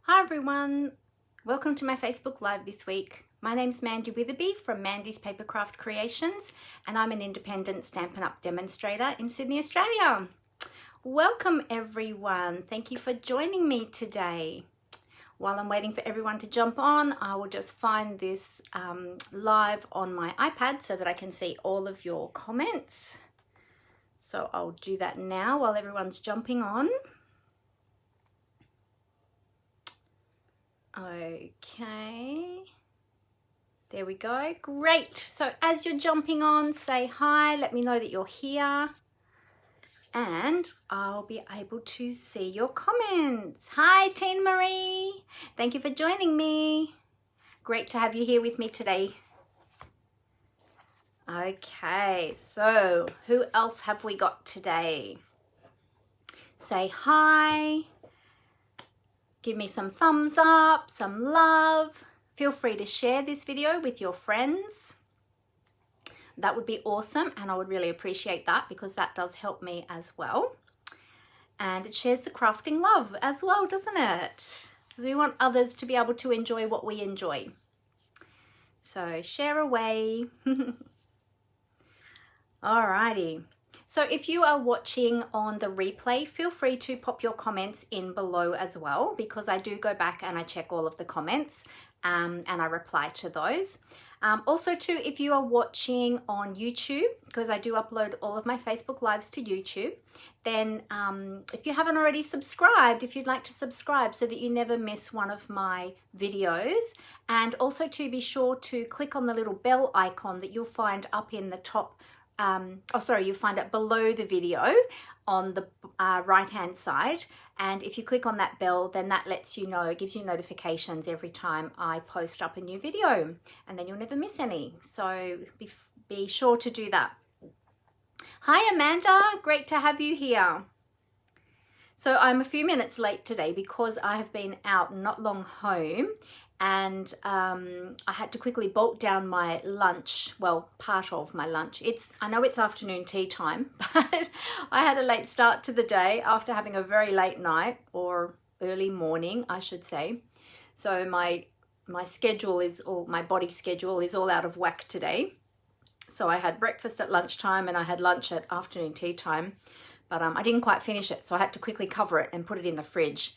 Hi everyone, welcome to my Facebook Live this week. My name's Mandy Witherby from Mandy's Papercraft Creations and I'm an independent Stampin' Up! Demonstrator in Sydney, Australia. Welcome everyone, thank you for joining me today. While I'm waiting for everyone to jump on, I will just find this live on my iPad so that I can see all of your comments. So I'll do that now while everyone's jumping on. Okay, there we go. Great. So as you're jumping on, say hi, let me know that you're here and I'll be able to see your comments. Hi Teen Marie, thank you for joining me. Great to have you here with me today. Okay, so who else have we got today? Say hi. Give me some thumbs up, some love. Feel free to share this video with your friends. That would be awesome and I would really appreciate that because that does help me as well. And it shares the crafting love as well, doesn't it? Because we want others to be able to enjoy what we enjoy. So share away. Alrighty. So if you are watching on the replay, feel free to pop your comments in below as well, because I do go back and I check all of the comments and I reply to those. Also too, if you are watching on YouTube, because I do upload all of my Facebook Lives to YouTube, then if you haven't already subscribed, if you'd like to subscribe so that you never miss one of my videos, and also to be sure to click on the little bell icon that you'll find up in the top you'll find it below the video on the right hand side, and if you click on that bell then that lets you know, it gives you notifications every time I post up a new video and then you'll never miss any, so be sure to do that. Hi Amanda, great to have you here. So I'm a few minutes late today because I have been out not long home and I had to quickly bolt down my lunch, well, part of my lunch. I know it's afternoon tea time, but I had a late start to the day after having a very late night, or early morning, I should say. So my schedule is all, my body schedule is all out of whack today. So I had breakfast at lunchtime and I had lunch at afternoon tea time, but I didn't quite finish it. So I had to quickly cover it and put it in the fridge.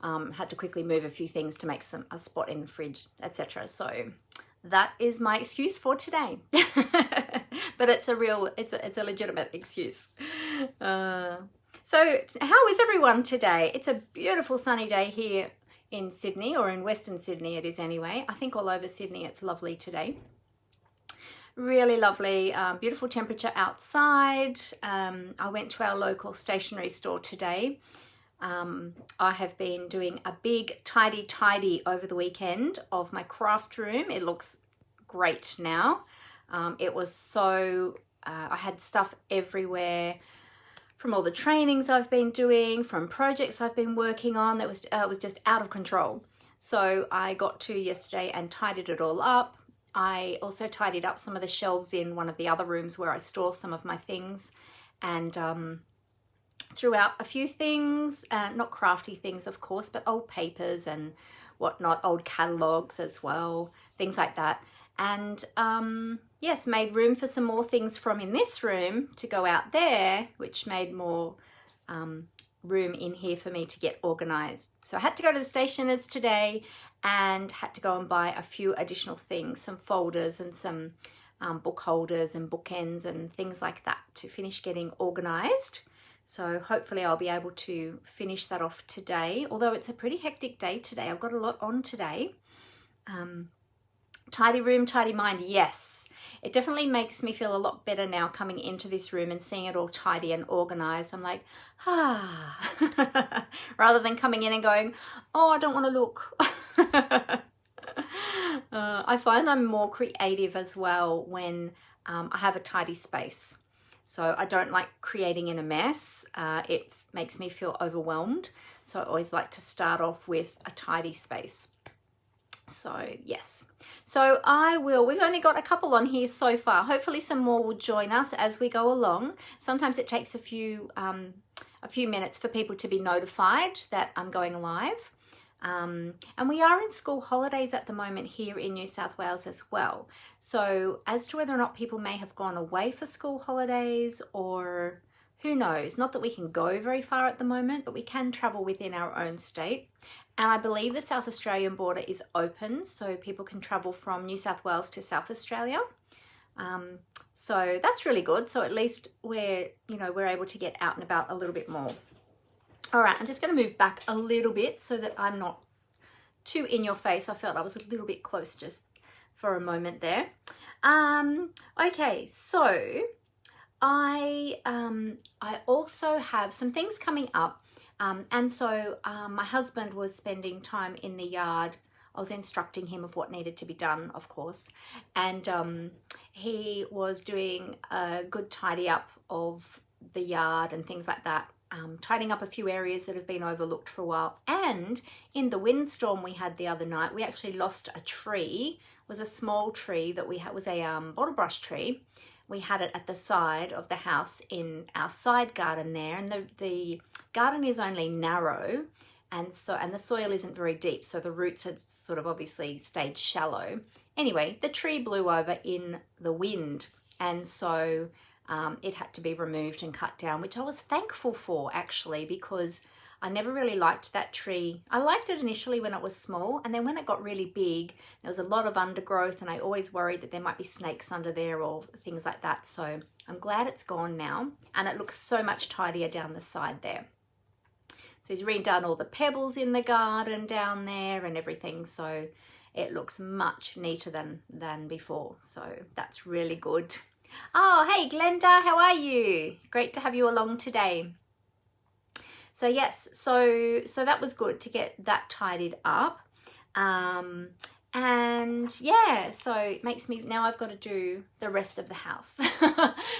Had to quickly move a few things to make a spot in the fridge, etc. So that is my excuse for today. But it's a legitimate excuse. So how is everyone today? It's a beautiful sunny day here in Sydney, or in Western Sydney it is anyway. I think all over Sydney it's lovely today. Really lovely, beautiful temperature outside. I went to our local stationery store today. I have been doing a big tidy over the weekend of my craft room. It looks great now. It was so, I had stuff everywhere from all the trainings I've been doing, from projects I've been working on. It was just out of control. So I got to yesterday and tidied it all up. I also tidied up some of the shelves in one of the other rooms where I store some of my things, and threw out a few things, not crafty things of course, but old papers and whatnot, old catalogs as well, things like that. And yes, made room for some more things from in this room to go out there, which made more room in here for me to get organized. So I had to go to the stationers today and had to go and buy a few additional things, some folders and some book holders and bookends and things like that to finish getting organized. So hopefully I'll be able to finish that off today, although it's a pretty hectic day today. I've got a lot on today. Tidy room, tidy mind, yes. It definitely makes me feel a lot better now coming into this room and seeing it all tidy and organized. I'm like, rather than coming in and going, oh, I don't want to look. I find I'm more creative as well when I have a tidy space. So I don't like creating in a mess. It makes me feel overwhelmed. So I always like to start off with a tidy space. So yes, so we've only got a couple on here so far. Hopefully some more will join us as we go along. Sometimes it takes a few minutes for people to be notified that I'm going live. And we are in school holidays at the moment here in New South Wales as well. So as to whether or not people may have gone away for school holidays, or who knows, not that we can go very far at the moment, but we can travel within our own state. And I believe the South Australian border is open, so people can travel from New South Wales to South Australia. So that's really good. So at least we're able to get out and about a little bit more. All right, I'm just going to move back a little bit so that I'm not too in your face. I felt I was a little bit close just for a moment there. Okay, so I also have some things coming up. And so my husband was spending time in the yard. I was instructing him of what needed to be done, of course. And he was doing a good tidy up of the yard and things like that. Tidying up a few areas that have been overlooked for a while. And in the windstorm we had the other night, we actually lost a tree. It was a small tree that we had, was a bottle brush tree. We had it at the side of the house in our side garden there, and the garden is only narrow, and the soil isn't very deep, so the roots had sort of obviously stayed shallow. Anyway, the tree blew over in the wind, and so it had to be removed and cut down, which I was thankful for actually, because I never really liked that tree. I liked it initially when it was small, and then when it got really big, there was a lot of undergrowth, and I always worried that there might be snakes under there or things like that. So I'm glad it's gone now, and it looks so much tidier down the side there. So he's redone all the pebbles in the garden down there and everything, so it looks much neater than before. So that's really good. Oh, hey Glenda, how are you? Great to have you along today. So yes, so that was good to get that tidied up. And yeah, so it makes me, now I've got to do the rest of the house.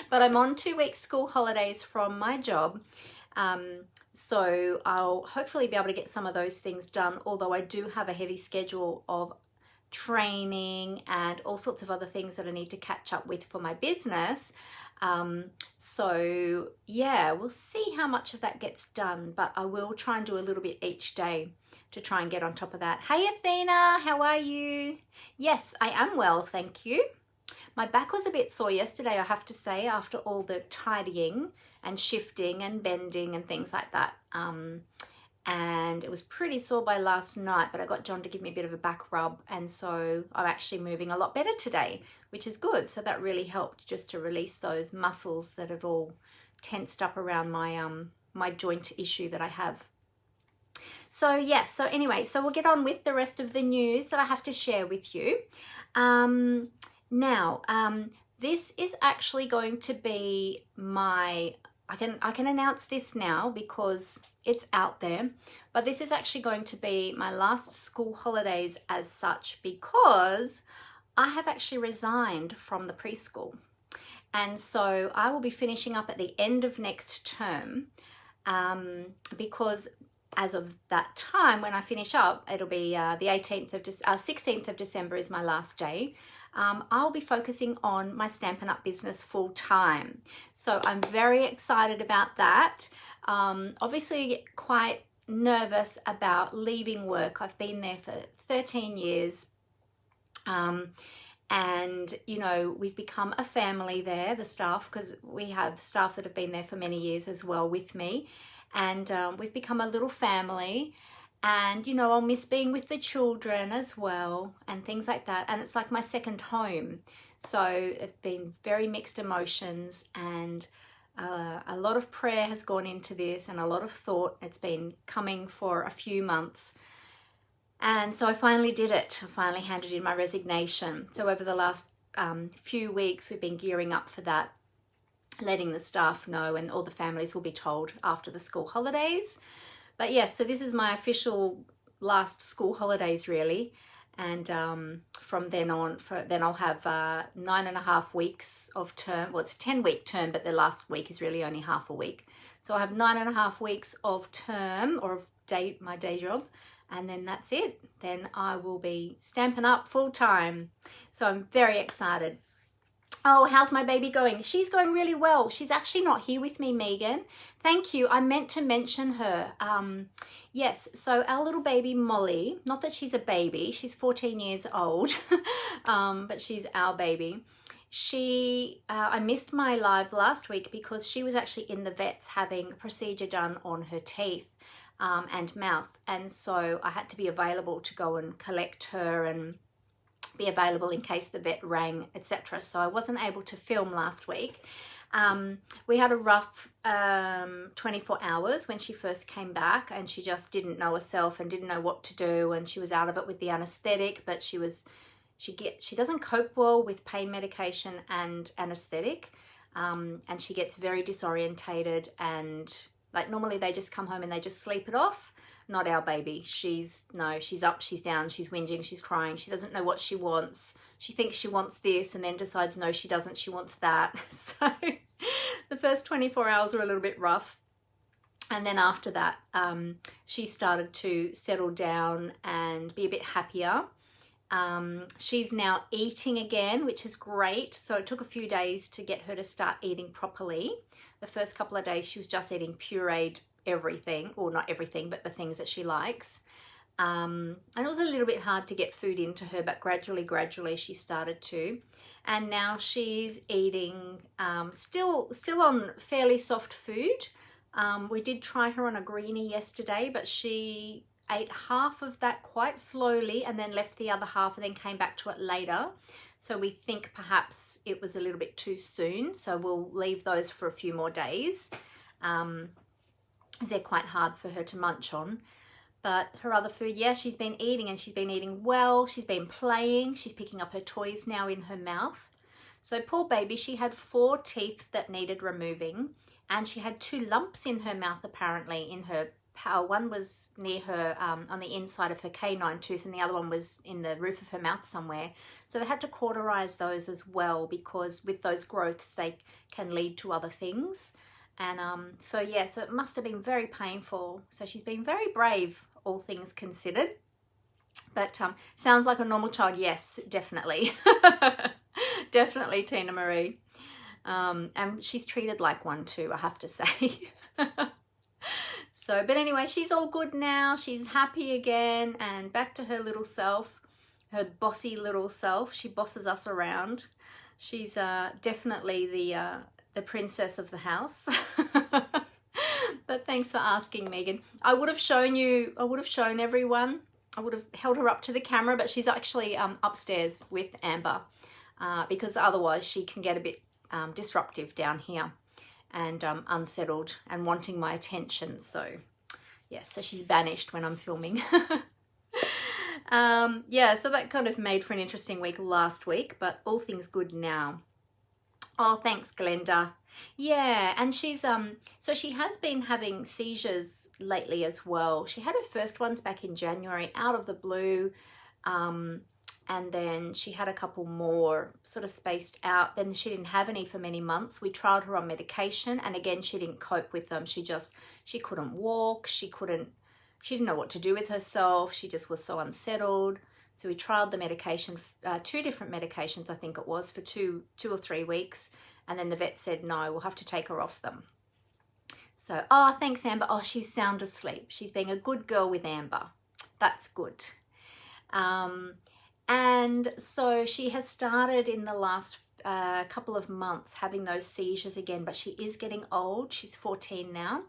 But I'm on 2 weeks school holidays from my job. So I'll hopefully be able to get some of those things done, although I do have a heavy schedule of training and all sorts of other things that I need to catch up with for my business. So yeah, we'll see how much of that gets done, but I will try and do a little bit each day to try and get on top of that. Hey Athena, how are you? Yes, I am well, thank you. My back was a bit sore yesterday, I have to say, after all the tidying and shifting and bending and things like that. And it was pretty sore by last night, but I got John to give me a bit of a back rub, and so I'm actually moving a lot better today, which is good. So that really helped just to release those muscles that have all tensed up around my my joint issue that I have. So yeah, so anyway, so we'll get on with the rest of the news that I have to share with you. Now, this is actually going to be my, I can announce this now because it's out there, but this is actually going to be my last school holidays as such, because I have actually resigned from the preschool. And so I will be finishing up at the end of next term, because as of that time when I finish up, it'll be the 16th of December is my last day. I'll be focusing on my Stampin' Up! Business full time. So I'm very excited about that. Obviously quite nervous about leaving work. I've been there for 13 years. And, you know, we've become a family there, the staff, because we have staff that have been there for many years as well with me. And we've become a little family. And, you know, I'll miss being with the children as well and things like that. And it's like my second home. So it's been very mixed emotions, and a lot of prayer has gone into this and a lot of thought. It's been coming for a few months. And so I finally did it. I finally handed in my resignation. So over the last few weeks, we've been gearing up for that, letting the staff know, and all the families will be told after the school holidays. But yes, so this is my official last school holidays really. And from then on, then I'll have 9.5 weeks of term. Well, it's a 10-week term, but the last week is really only half a week. So I have 9.5 weeks of term, or of my day job, and then that's it. Then I will be Stampin' Up! Full time. So I'm very excited. Oh, how's my baby going? She's going really well. She's actually not here with me, Megan. Thank you. I meant to mention her. Yes, so our little baby Molly, not that she's a baby, she's 14 years old, but she's our baby. I missed my live last week because she was actually in the vets having a procedure done on her teeth and mouth. And so I had to be available to go and collect her and be available in case the vet rang, etc. So I wasn't able to film last week. We had a rough 24 hours when she first came back, and she just didn't know herself and didn't know what to do, and she was out of it with the anesthetic, but she doesn't cope well with pain medication and anesthetic, and she gets very disorientated, and like normally they just come home and they just sleep it off. Not our baby. She's up, she's down, she's whinging, she's crying. She doesn't know what she wants. She thinks she wants this and then decides no, she doesn't, she wants that. So the first 24 hours were a little bit rough. And then after that, she started to settle down and be a bit happier. She's now eating again, which is great. So it took a few days to get her to start eating properly. The first couple of days she was just eating pureed everything, or not everything, but the things that she likes. And it was a little bit hard to get food into her, but gradually she started to. And now she's eating still on fairly soft food. We did try her on a greenie yesterday, but she ate half of that quite slowly and then left the other half and then came back to it later. So we think perhaps it was a little bit too soon. So we'll leave those for a few more days. They're quite hard for her to munch on. But her other food, yeah, she's been eating, and she's been eating well. She's been playing. She's picking up her toys now in her mouth. So poor baby, she had 4 teeth that needed removing, and she had 2 lumps in her mouth apparently. One was near her on the inside of her canine tooth, and the other one was in the roof of her mouth somewhere. So they had to cauterize those as well, because with those growths they can lead to other things. And so yeah, so it must have been very painful. So she's been very brave, all things considered. But sounds like a normal child. Yes, definitely. Definitely, Tina Marie. And she's treated like one too, I have to say. So, but anyway, she's all good now. She's happy again and back to her little self, her bossy little self. She bosses us around. She's definitely the princess of the house. But thanks for asking, Megan. I would have shown everyone. I would have held her up to the camera, but she's actually upstairs with Amber because otherwise she can get a bit disruptive down here and unsettled and wanting my attention. So yeah, so she's banished when I'm filming. Yeah, so that kind of made for an interesting week last week, but all things good now. Oh, thanks, Glenda. Yeah, and she's so she has been having seizures lately as well. She had her first ones back in January out of the blue, and then she had a couple more sort of spaced out. Then she didn't have any for many months. We tried her on medication, and again she didn't cope with them. She couldn't walk, she didn't know what to do with herself. She just was so unsettled. So we tried the medication, 2 different medications I think it was, for 2 or 3 weeks. And then the vet said, no, we'll have to take her off them. So, oh, thanks, Amber. Oh, she's sound asleep. She's being a good girl with Amber. That's good. And so she has started in the last couple of months having those seizures again, but she is getting old. She's 14 now.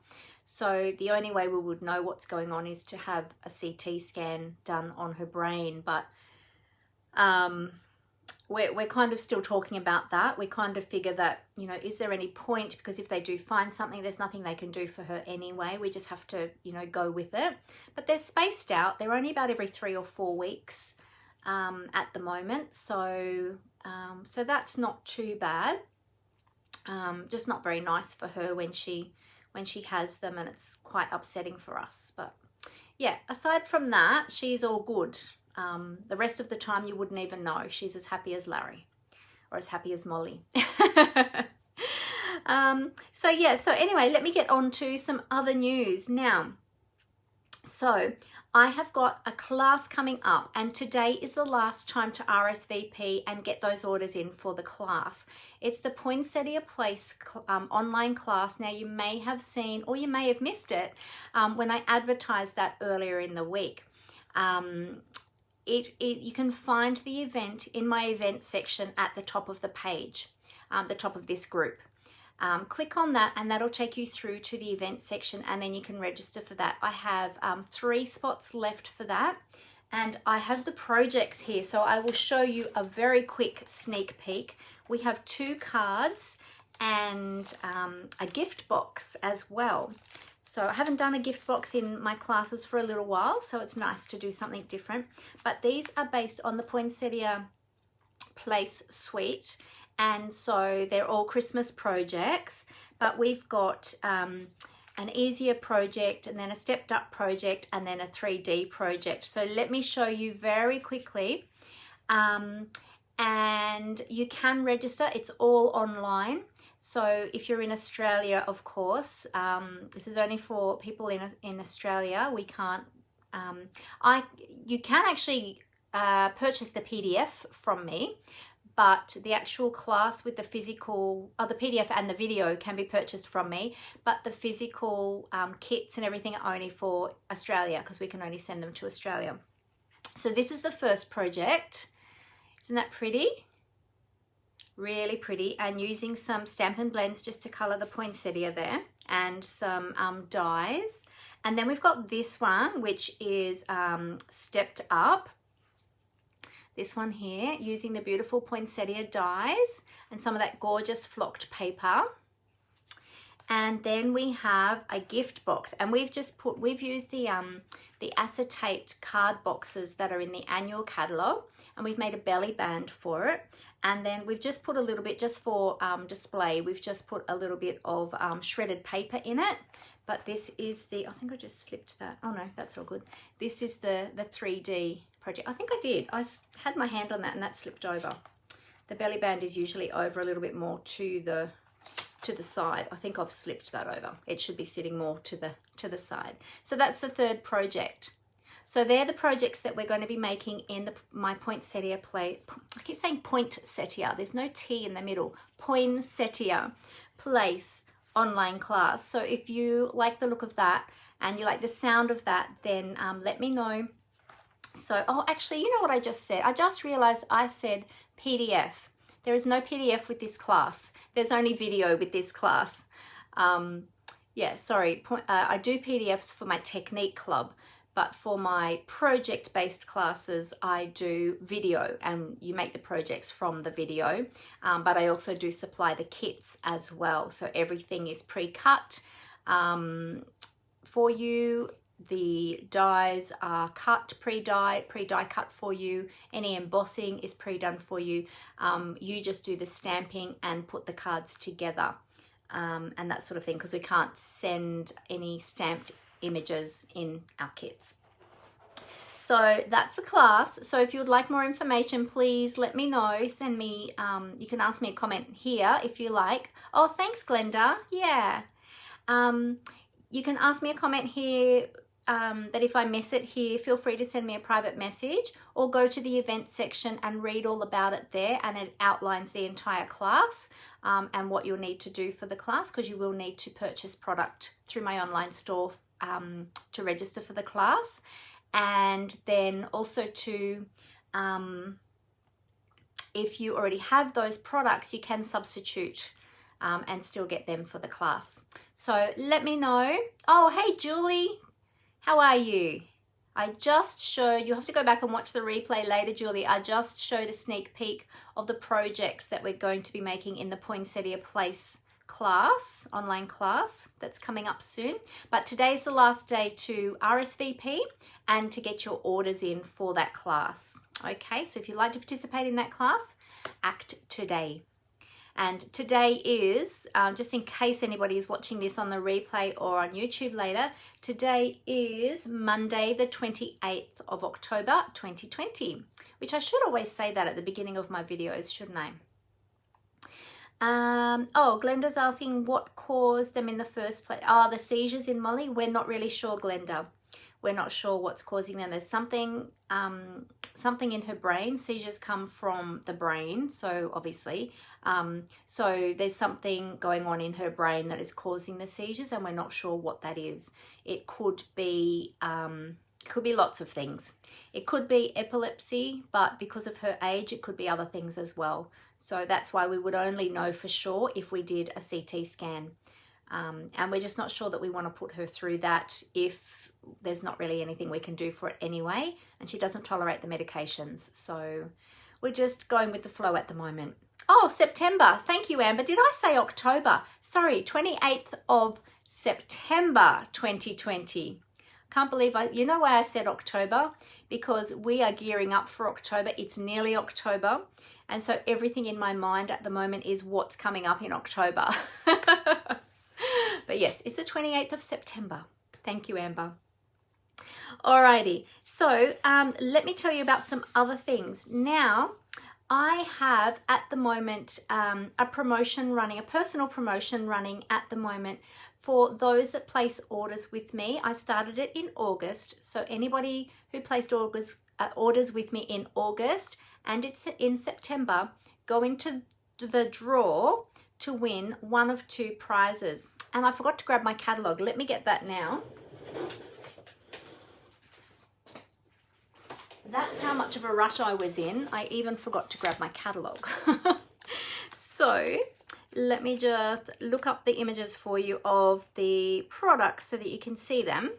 So the only way we would know what's going on is to have a CT scan done on her brain. But we're kind of still talking about that. We kind of figure that, you know, is there any point? Because if they do find something, there's nothing they can do for her anyway. We just have to, you know, go with it. But they're spaced out. They're only about every 3 or 4 weeks at the moment. So that's not too bad. Just not very nice for her when she has them, and it's quite upsetting for us. But yeah, aside from that, she's all good. The rest of the time you wouldn't even know. She's as happy as Larry, or as happy as Molly. So yeah, so anyway, let me get on to some other news now. So I have got a class coming up, and today is the last time to RSVP and get those orders in for the class. It's the Poinsettia Place online class. Now, you may have seen, or you may have missed it when I advertised that earlier in the week. You can find the event in my event section at the top of the page, the top of this group. Click on that and that'll take you through to the event section, and then you can register for that. I have 3 spots left for that, and I have the projects here, so I will show you a very quick sneak peek. We have 2 cards and a gift box as well. So I haven't done a gift box in my classes for a little while, so it's nice to do something different. But these are based on the Poinsettia Place suite, and so they're all Christmas projects. But we've got an easier project, and then a stepped up project, and then a 3D project. So let me show you very quickly. And you can register, it's all online. So if you're in Australia, of course, this is only for people in Australia. We can't, you can actually purchase the PDF from me, but the actual class with the physical, the PDF and the video can be purchased from me, but the physical kits and everything are only for Australia, because we can only send them to Australia. So this is the first project. Isn't that pretty? Really pretty, and using some Stampin' Blends just to color the poinsettia there, and some dies. And then we've got this one, which is stepped up. This one here, using the beautiful poinsettia dies and some of that gorgeous flocked paper. And then we have a gift box, and we've used the acetate card boxes that are in the annual catalogue, and we've made a belly band for it. And then we've just put a little bit, just for display, we've just put a little bit of shredded paper in it. But this is the, I think I just slipped that. Oh no, that's all good. This is the 3D project. I think I did. I had my hand on that and that slipped over. The belly band is usually over a little bit more to the side. I think I've slipped that over. It should be sitting more to the side. So that's the third project. So they're the projects that we're going to be making in my Poinsettia Place. I keep saying Poinsettia. There's no T in the middle. Poinsettia Place online class. So if you like the look of that and you like the sound of that, then let me know. So, oh, actually, you know what I just said? I just realized I said PDF. There is no PDF with this class. There's only video with this class. Yeah, sorry. I do PDFs for my technique club, but for my project-based classes, I do video, and you make the projects from the video. But I also do supply the kits as well. So everything is pre-cut for you. The dies are cut, pre-die cut for you. Any embossing is pre-done for you. You just do the stamping and put the cards together and that sort of thing, because we can't send any stamped images in our kits. So that's the class. So if you would like more information, please let me know. Send me, you can ask me a comment here if you like. Oh, thanks, Glenda. Yeah. You can ask me a comment here. But if I miss it here, feel free to send me a private message, or go to the event section and read all about it there, and it outlines the entire class and what you'll need to do for the class, because you will need to purchase product through my online store to register for the class. And then also to, if you already have those products, you can substitute and still get them for the class. So let me know. Oh, hey, Julie. How are you? I just showed, you have to go back and watch the replay later, Julie. I just showed a sneak peek of the projects that we're going to be making in the Poinsettia Place class, online class that's coming up soon. But today's the last day to RSVP and to get your orders in for that class. Okay, so if you'd like to participate in that class, act today. And today is, just in case anybody is watching this on the replay or on YouTube later, today is Monday the 28th of October 2020, which I should always say that at the beginning of my videos, shouldn't I? Oh, Glenda's asking what caused them in the first place. Oh, the seizures in Molly? We're not really sure, Glenda. We're not sure what's causing them. There's something in her brain. Seizures come from the brain, so obviously. So there's something going on in her brain that is causing the seizures, and we're not sure what that is. It could be lots of things. It could be epilepsy, but because of her age, it could be other things as well. So that's why we would only know for sure if we did a CT scan. And we're just not sure that we want to put her through that if there's not really anything we can do for it anyway, and she doesn't tolerate the medications. So we're just going with the flow at the moment. Oh, September. Thank you, Amber. Did I say October? Sorry, 28th of September 2020. Can't believe you know why I said October? Because we are gearing up for October. It's nearly October. And so everything in my mind at the moment is what's coming up in October. But yes, it's the 28th of September. Thank you, Amber. Alrighty, so let me tell you about some other things. Now, I have at the moment a promotion running, a personal promotion running at the moment for those that place orders with me. I started it in August, so anybody who placed orders with me in August and it's in September, go into the draw to win one of 2 prizes. And I forgot to grab my catalogue. Let me get that now. That's how much of a rush I was in. I even forgot to grab my catalogue. So let me just look up the images for you of the products so that you can see them.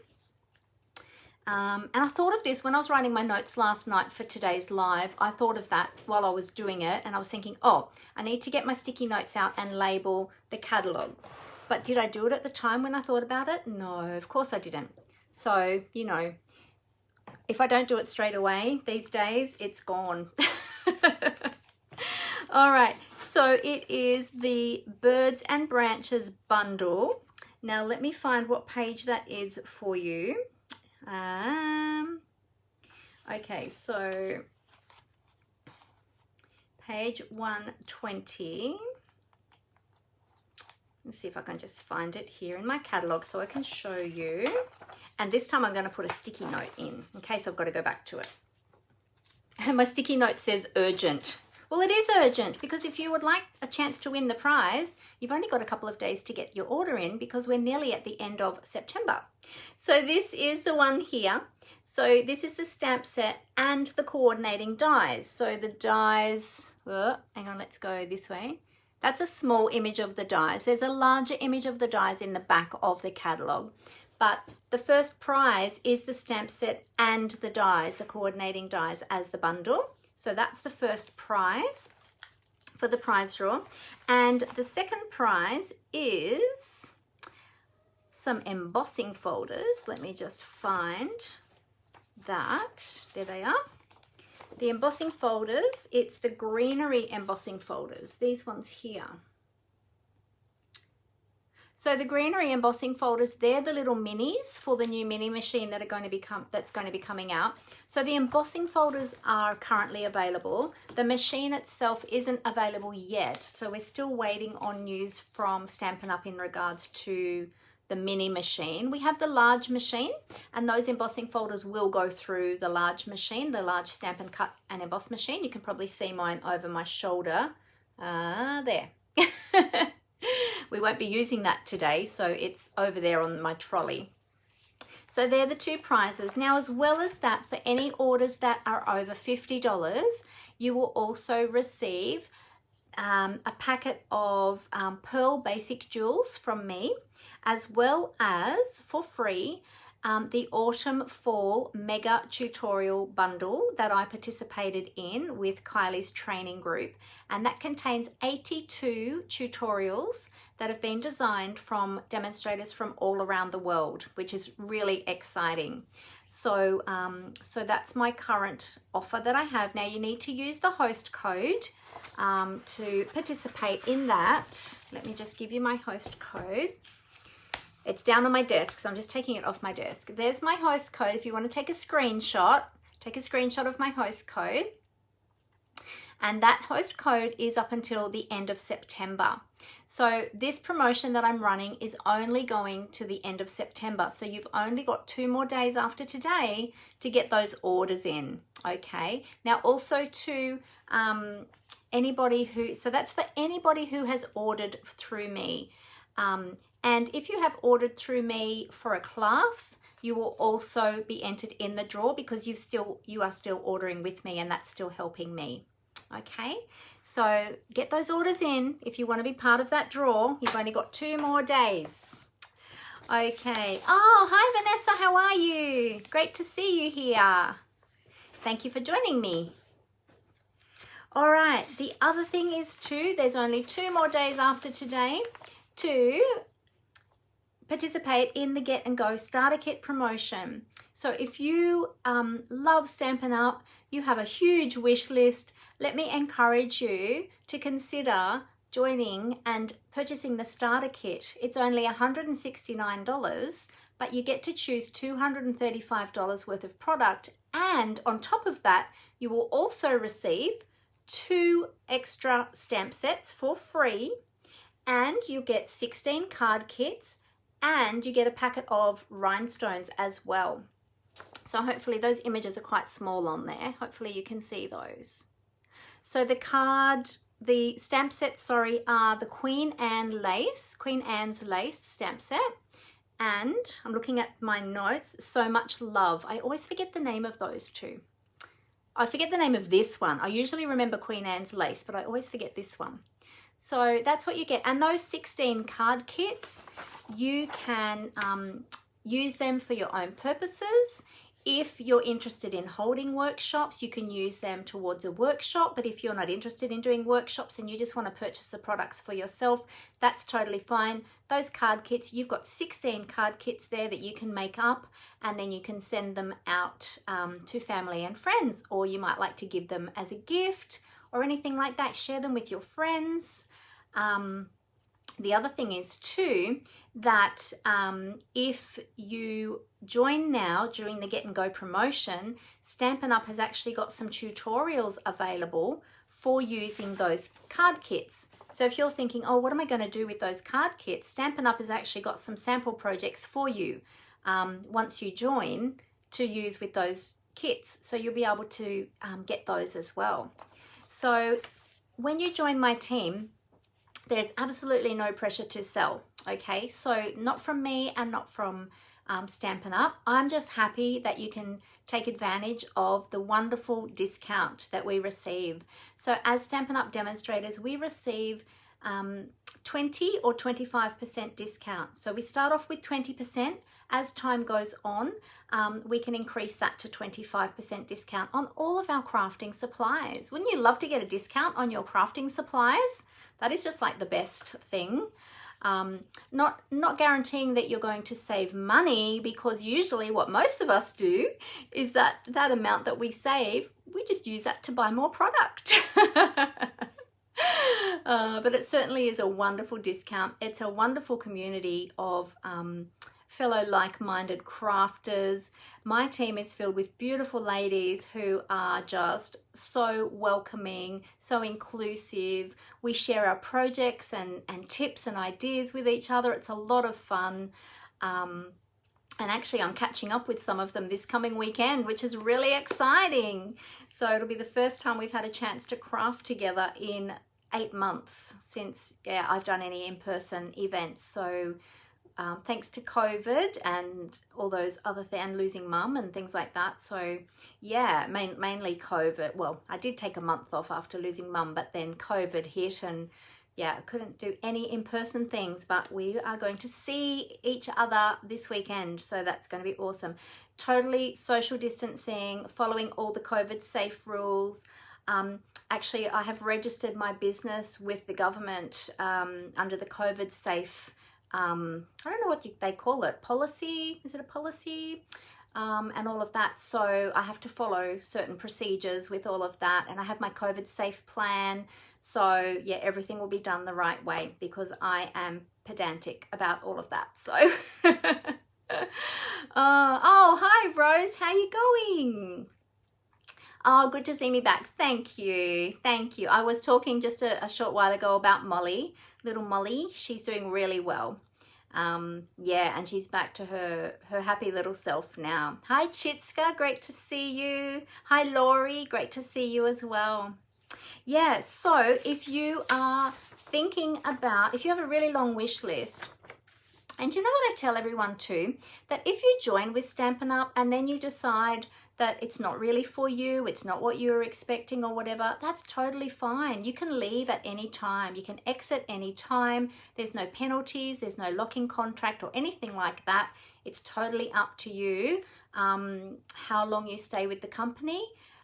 And I thought of this when I was writing my notes last night for today's live. I thought of that while I was doing it, and I was thinking, oh, I need to get my sticky notes out and label the catalogue. But did I do it at the time when I thought about it? No, of course I didn't. So, you know, if I don't do it straight away these days, it's gone. All right, so it is the Birds and Branches bundle. Now let me find what page that is for you. Okay, so page 120. Let's see if I can just find it here in my catalogue so I can show you. And this time I'm going to put a sticky note in case I've got to go back to it. And my sticky note says urgent. Well, it is urgent because if you would like a chance to win the prize, you've only got a couple of days to get your order in because we're nearly at the end of September. So this is the one here. So this is the stamp set and the coordinating dies. So the dies, hang on, let's go this way. That's a small image of the dies. There's a larger image of the dies in the back of the catalogue. But the first prize is the stamp set and the dies, the coordinating dies as the bundle. So that's the first prize for the prize draw. And the second prize is some embossing folders. Let me just find that. There they are. The embossing folders, it's the greenery embossing folders, these ones here. So the greenery embossing folders, they're the little minis for the new mini machine that are going to be coming out. So the embossing folders are currently available. The machine itself isn't available yet. So we're still waiting on news from Stampin' Up! In regards to the mini machine. We have the large machine, and those embossing folders will go through the large machine, the large Stampin' Cut and Emboss machine. You can probably see mine over my shoulder. There. We won't be using that today, so it's over there on my trolley. So they're the 2 prizes. Now, as well as that, for any orders that are over $50, you will also receive a packet of Pearl Basic Jewels from me, as well as, for free, the Autumn Fall Mega Tutorial Bundle that I participated in with Kylie's training group. And that contains 82 tutorials that have been designed from demonstrators from all around the world, which is really exciting. So, so that's my current offer that I have. Now you need to use the host code to participate in that. Let me just give you my host code. It's down on my desk, so I'm just taking it off my desk. There's my host code. If you want to take a screenshot of my host code. and that host code is up until the end of September. So this promotion that I'm running is only going to the end of September. So you've only got 2 more days after today to get those orders in, okay? Now also to anybody who, so that's for anybody who has ordered through me. And if you have ordered through me for a class, you will also be entered in the draw because you are still ordering with me, and that's still helping me. Okay, so get those orders in if you want to be part of that draw. You've only got 2 more days. Okay. Oh, hi Vanessa, how are you? Great to see you here. Thank you for joining me. All right, the other thing is too, there's only 2 more days after today to participate in the Get and Go Starter Kit promotion. So if you love Stampin' Up, you have a huge wish list, let me encourage you to consider joining and purchasing the starter kit. It's only $169, but you get to choose $235 worth of product. And on top of that, you will also receive 2 extra stamp sets for free, and you get 16 card kits, and you get a packet of rhinestones as well. So hopefully those images are quite small on there. Hopefully you can see those. So the stamp sets, are the Queen Anne's Lace stamp set. And I'm looking at my notes, So Much Love. I always forget the name of those two. I forget the name of this one. I usually remember Queen Anne's Lace, but I always forget this one. So that's what you get. And those 16 card kits, you can use them for your own purposes. If you're interested in holding workshops, you can use them towards a workshop. But if you're not interested in doing workshops and you just want to purchase the products for yourself, that's totally fine. Those card kits, you've got 16 card kits there that you can make up, and then you can send them out to family and friends, or you might like to give them as a gift or anything like that. Share them with your friends. The other thing is too, that if you join now during the Get and Go promotion, Stampin' Up! Has actually got some tutorials available for using those card kits. So if you're thinking, oh, what am I going to do with those card kits? Stampin' Up! Has actually got some sample projects for you once you join to use with those kits. So you'll be able to get those as well. So when you join my team, there's absolutely no pressure to sell, okay? So not from me and not from Stampin' Up. I'm just happy that you can take advantage of the wonderful discount that we receive. So as Stampin' Up! Demonstrators, we receive 20 or 25% discount. So we start off with 20%. As time goes on, we can increase that to 25% discount on all of our crafting supplies. Wouldn't you love to get a discount on your crafting supplies? That is just like the best thing. Not guaranteeing that you're going to save money, because usually what most of us do is that amount that we save, we just use that to buy more product. But it certainly is a wonderful discount. It's a wonderful community of fellow like-minded crafters. My team is filled with beautiful ladies who are just so welcoming, so inclusive. We share our projects and tips and ideas with each other. It's a lot of fun. And actually I'm catching up with some of them this coming weekend, which is really exciting. So it'll be the first time we've had a chance to craft together in 8 months since I've done any in-person events. So thanks to COVID and all those other things, and losing mum and things like that. So yeah, mainly COVID. Well, I did take a month off after losing mum, but then COVID hit and yeah, I couldn't do any in-person things, but we are going to see each other this weekend. So that's going to be awesome. Totally social distancing, following all the COVID safe rules. Actually, I have registered my business with the government under the COVID safe I don't know what they call it, policy, is it a policy? And all of that. So I have to follow certain procedures with all of that, and I have my COVID safe plan. So yeah, everything will be done the right way because I am pedantic about all of that. So oh, hi Rose, how you going? Oh, good to see me back. Thank you. Thank you. I was talking just a short while ago about Molly, little Molly. She's doing really well. Yeah, and she's back to her happy little self now. Hi, Chitska. Great to see you. Hi, Laurie. Great to see you as well. Yeah, so if you are thinking about, if you have a really long wish list, and you know what I tell everyone too, that if you join with Stampin' Up and then you decide that it's not really for you, it's not what you were expecting or whatever, that's totally fine. You can leave at any time. You can exit any time. There's no penalties. There's no locking contract or anything like that. It's totally up to you how long you stay with the company.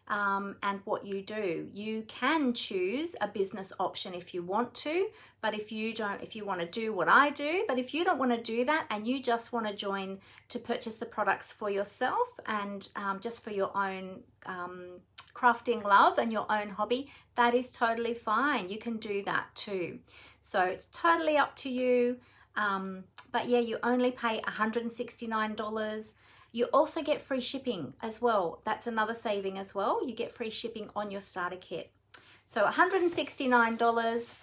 And what you do. You can choose a business option if you want to, but if you don't, if you want to do what I do, but if you don't want to do that and you just want to join to purchase the products for yourself and just for your own crafting love and your own hobby, that is totally fine. You can do that too. So it's totally up to you. But yeah, you only pay $169. You also get free shipping as well. That's another saving as well. You get free shipping on your starter kit. So $169,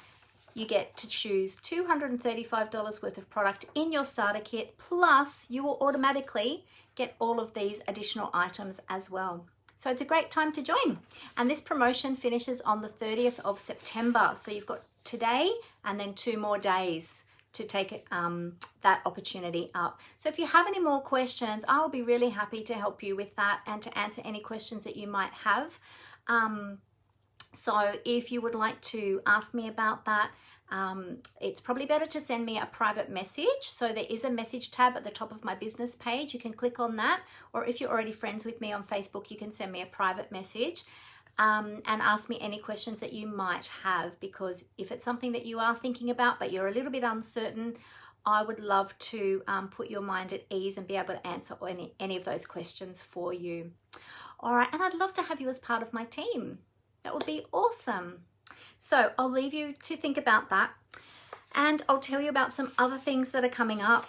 you get to choose $235 worth of product in your starter kit, plus you will automatically get all of these additional items as well. So it's a great time to join. And this promotion finishes on the 30th of September. So you've got today and then 2 more days to take that opportunity up. So if you have any more questions, I'll be really happy to help you with that and to answer any questions that you might have. So if you would like to ask me about that, it's probably better to send me a private message. So there is a message tab at the top of my business page. You can click on that, or if you're already friends with me on Facebook, you can send me a private message. And ask me any questions that you might have, because if it's something that you are thinking about but you're a little bit uncertain, I would love to put your mind at ease and be able to answer any of those questions for you. All right, and I'd love to have you as part of my team. That would be awesome. So I'll leave you to think about that, and I'll tell you about some other things that are coming up.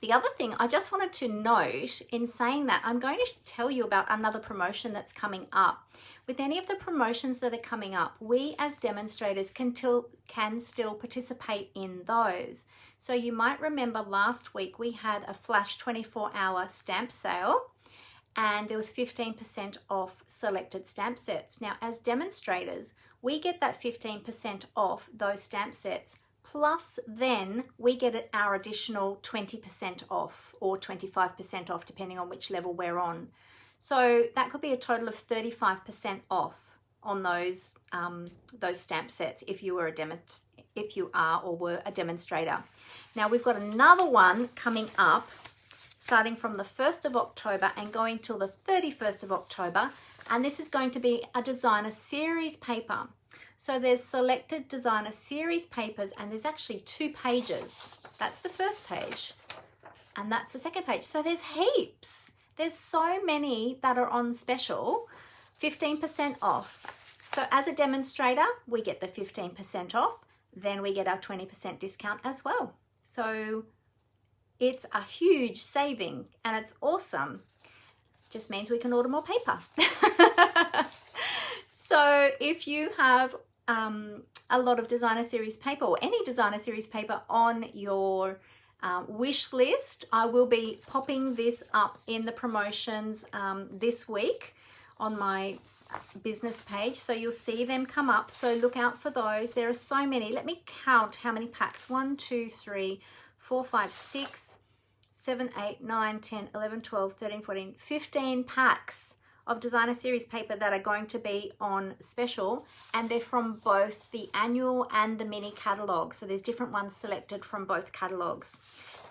The other thing I just wanted to note in saying that, I'm going to tell you about another promotion that's coming up. With any of the promotions that are coming up, we as demonstrators can still participate in those. So you might remember last week we had a flash 24-hour stamp sale, and there was 15% off selected stamp sets. Now, as demonstrators, we get that 15% off those stamp sets, plus then we get our additional 20% off or 25% off, depending on which level we're on. So that could be a total of 35% off on those stamp sets if you were were a demonstrator. Now we've got another one coming up starting from the 1st of October and going till the 31st of October, and this is going to be a designer series paper. So there's selected designer series papers, and there's actually 2 pages. That's the first page and that's the second page. So there's heaps. There's so many that are on special, 15% off. So as a demonstrator, we get the 15% off. Then we get our 20% discount as well. So it's a huge saving and it's awesome. Just means we can order more paper. So if you have a lot of designer series paper or any designer series paper on your wish list, I will be popping this up in the promotions this week on my business page. So you'll see them come up. So look out for those. There are so many. Let me count how many packs. 1, 2, 3, 4, 5, 6, 7, 8, 9, 10, 11, 12, 13, 14, 15 packs of designer series paper that are going to be on special, and they're from both the annual and the mini catalog. So there's different ones selected from both catalogs.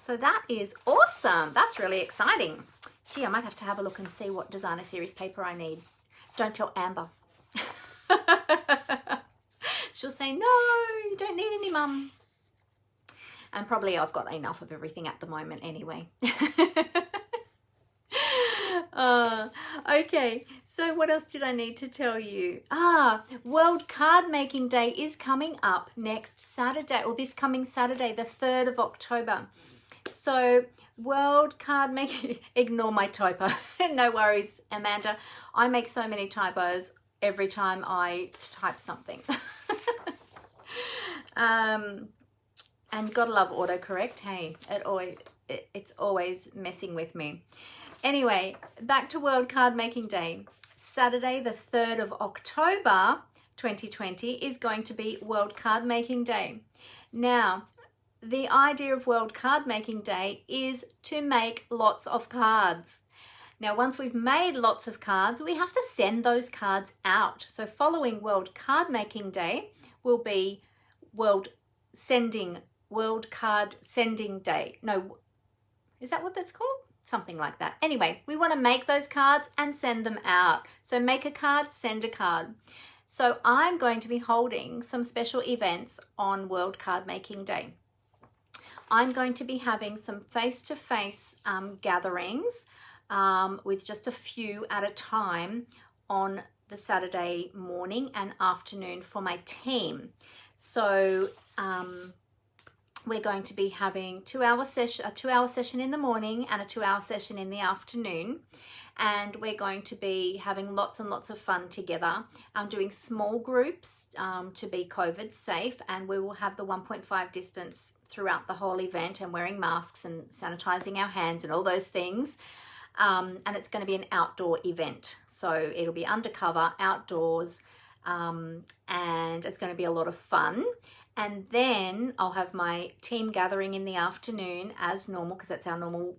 So that is awesome. That's really exciting. Gee, I might have to have a look and see what designer series paper I need. Don't tell Amber. She'll say, no, you don't need any, Mum. And probably I've got enough of everything at the moment anyway. Okay, so what else did I need to tell you? World Card Making Day is coming up next Saturday, or this coming Saturday, the 3rd of October. So World card making, ignore my typo. No worries, Amanda. I make so many typos every time I type something. And you gotta love autocorrect. Hey, it's always messing with me. Anyway, back to World Card Making Day. Saturday, the 3rd of October 2020 is going to be World Card Making Day. Now, the idea of World Card Making Day is to make lots of cards. Now, once we've made lots of cards, we have to send those cards out. So following World Card Making Day will be World Card Sending Day. No, is that what that's called? Something like that. Anyway, we want to make those cards and send them out. So make a card, send a card. So I'm going to be holding some special events on World Card Making Day. I'm going to be having some face-to-face gatherings with just a few at a time on the Saturday morning and afternoon for my team. So we're going to be having a 2-hour session in the morning and a 2-hour session in the afternoon. And we're going to be having lots and lots of fun together. I'm doing small groups to be COVID safe, and we will have the 1.5 distance throughout the whole event, and wearing masks and sanitizing our hands and all those things. And it's going to be an outdoor event. So it'll be undercover, outdoors, and it's going to be a lot of fun. And then I'll have my team gathering in the afternoon as normal, because that's our normal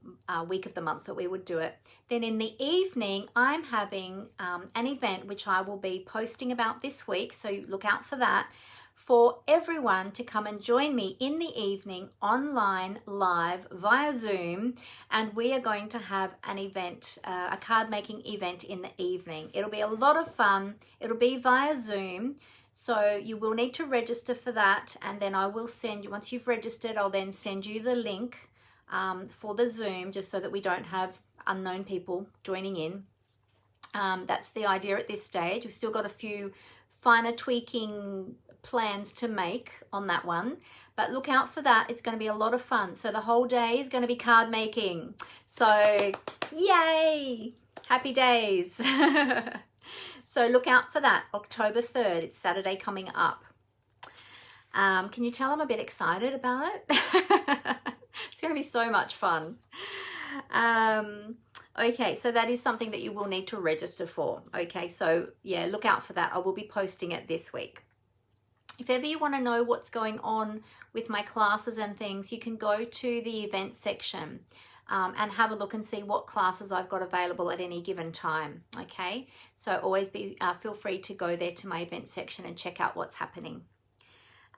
week of the month that we would do it. Then in the evening, I'm having an event which I will be posting about this week, so look out for that, for everyone to come and join me in the evening online live via Zoom. And we are going to have an event, a card making event in the evening. It'll be a lot of fun. It'll be via Zoom. So you will need to register for that, and then I will send you, once you've registered, I'll then send you the link for the Zoom, just so that we don't have unknown people joining in. That's the idea at this stage. We've still got a few finer tweaking plans to make on that one, but look out for that. It's going to be a lot of fun. So the whole day is going to be card making. So yay, happy days. So look out for that, October 3rd. It's Saturday coming up. Can you tell I'm a bit excited about it? It's going to be so much fun. Okay, so that is something that you will need to register for. Okay, so yeah, look out for that. I will be posting it this week. If ever you want to know what's going on with my classes and things, you can go to the events section. And have a look and see what classes I've got available at any given time. Okay, so always feel free to go there to my event section and check out what's happening.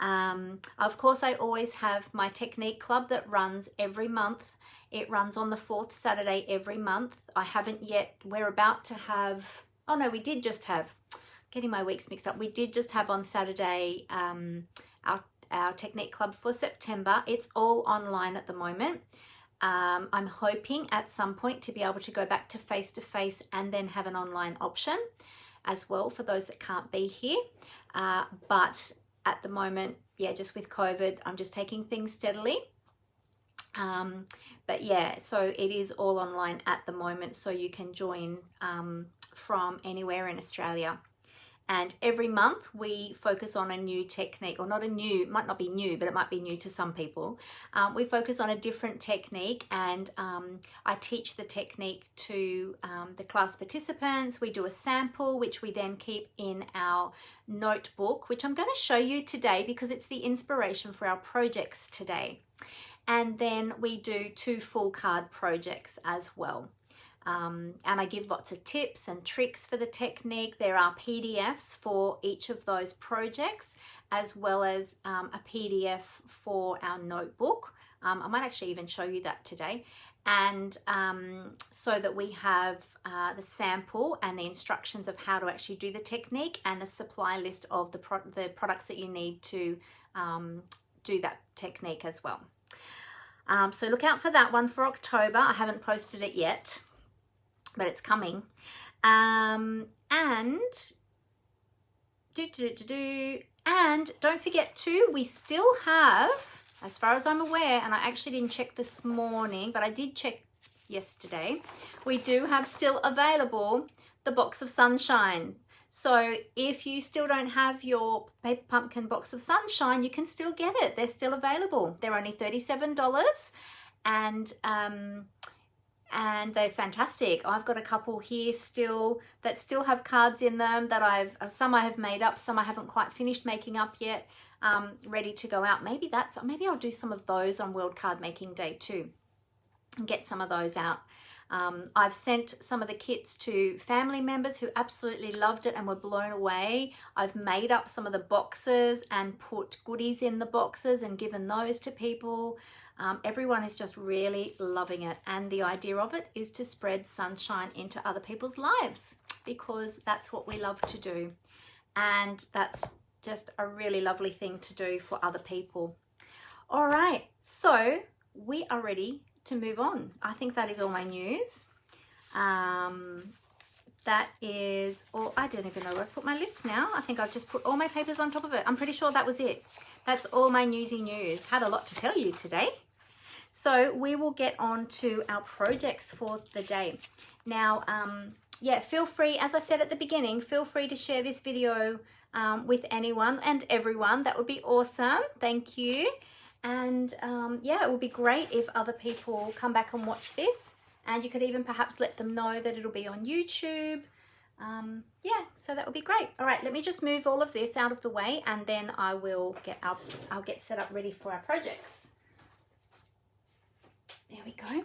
Of course, I always have my technique club that runs every month. It runs on the 4th Saturday every month. I haven't yet, we're about to have, oh no, we did just have, getting my weeks mixed up. We did just have on Saturday our technique club for September. It's all online at the moment. I'm hoping at some point to be able to go back to face-to-face and then have an online option as well for those that can't be here. But at the moment, yeah, just with COVID, I'm just taking things steadily. But yeah, so it is all online at the moment, so you can join from anywhere in Australia. And every month we focus on a new technique, or not a new, might not be new, but it might be new to some people. We focus on a different technique, and I teach the technique to the class participants. We do a sample, which we then keep in our notebook, which I'm going to show you today because it's the inspiration for our projects today. And then we do 2 full card projects as well. And I give lots of tips and tricks for the technique. There are PDFs for each of those projects, as well as a PDF for our notebook. I might actually even show you that today. And so that we have the sample and the instructions of how to actually do the technique, and the supply list of the products that you need to do that technique as well. So look out for that one for October. I haven't posted it yet, but it's coming. And don't forget too, we still have as far as I'm aware, and I actually didn't check this morning, but I did check yesterday, we do have still available the box of sunshine. So if you still don't have your Paper Pumpkin box of sunshine, you can still get it. They're still available. They're only $37, and they're fantastic. I've got a couple here still that still have cards in them that some I have made up, some I haven't quite finished making up yet, ready to go out. Maybe I'll do some of those on World Card Making Day too, and get some of those out. I've sent some of the kits to family members who absolutely loved it and were blown away. I've made up some of the boxes and put goodies in the boxes and given those to people. Everyone is just really loving it, and the idea of it is to spread sunshine into other people's lives, because that's what we love to do, and that's just a really lovely thing to do for other people. All right, so we are ready to move on. I think that is all my news. That is all. I don't even know where I've put my list now. I think I've just put all my papers on top of it. I'm pretty sure that was it. That's all my newsy news. Had a lot to tell you today. So we will get on to our projects for the day. Now, yeah, feel free, as I said at the beginning, feel free to share this video with anyone and everyone. That would be awesome. Thank you. And yeah, it would be great if other people come back and watch this, and you could even perhaps let them know that it'll be on YouTube. Yeah, so that would be great. All right, let me just move all of this out of the way, and then I'll get set up ready for our projects. There we go.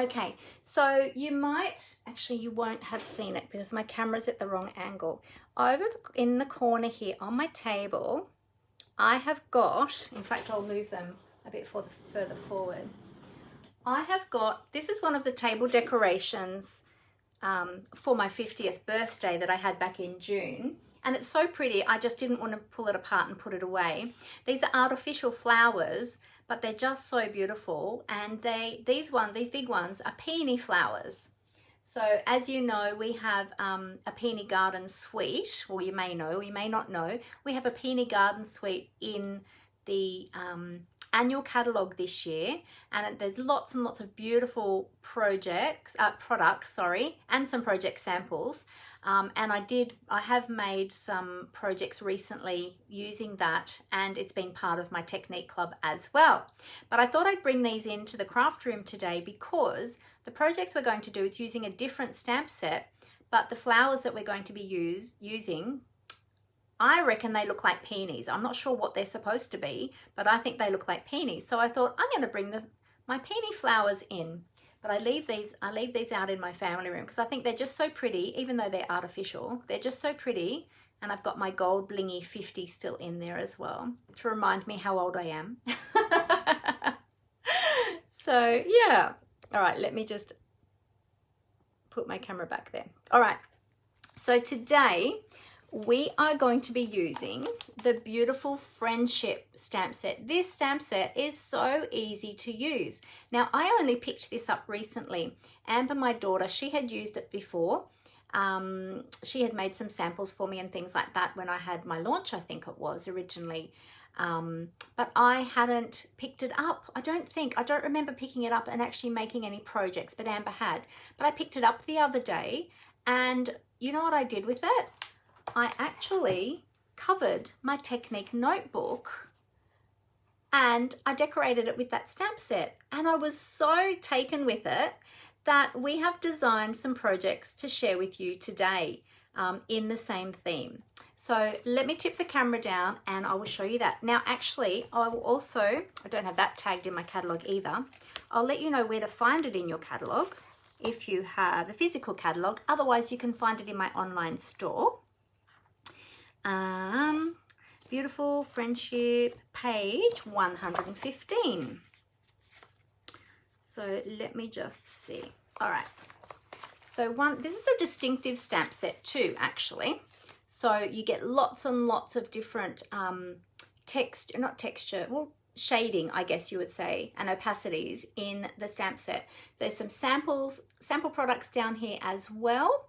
Okay, so you won't have seen it because my camera's at the wrong angle. In the corner here on my table, I have got, in fact, I'll move them a bit further forward. I have got, this is one of the table decorations for my 50th birthday that I had back in June. And it's so pretty, I just didn't want to pull it apart and put it away. These are artificial flowers, but they're just so beautiful. And these big ones are peony flowers. So as you know, we have a Peony Garden suite, or you may know, or you may not know, we have a Peony Garden suite in the annual catalogue this year, and there's lots and lots of beautiful products, and some project samples. And I have made some projects recently using that, and it's been part of my Technique Club as well. But I thought I'd bring these into the craft room today because the projects we're going to do, it's using a different stamp set, but the flowers that we're going to be using, I reckon they look like peonies. I'm not sure what they're supposed to be, but I think they look like peonies. So I thought I'm going to bring my peony flowers in. But I leave these out in my family room because I think they're just so pretty, even though they're artificial. They're just so pretty. And I've got my gold blingy 50 still in there as well to remind me how old I am. So yeah. All right, let me just put my camera back there. All right. So today we are going to be using the beautiful Friendship stamp set. This stamp set is so easy to use. Now, I only picked this up recently. Amber, my daughter, she had used it before. She had made some samples for me and things like that when I had my launch, I think it was originally. But I hadn't picked it up. I don't remember picking it up and actually making any projects, but Amber had. But I picked it up the other day, and you know what I did with it? I actually covered my Technique notebook and I decorated it with that stamp set. And I was so taken with it that we have designed some projects to share with you today in the same theme. So let me tip the camera down and I will show you that. Now, actually, I don't have that tagged in my catalogue either. I'll let you know where to find it in your catalogue if you have a physical catalogue. Otherwise, you can find it in my online store. Beautiful Friendship, page 115. So let me just see. All right. So this is a distinctive stamp set too, actually. So you get lots and lots of different shading, I guess you would say, and opacities in the stamp set. There's some sample products down here as well.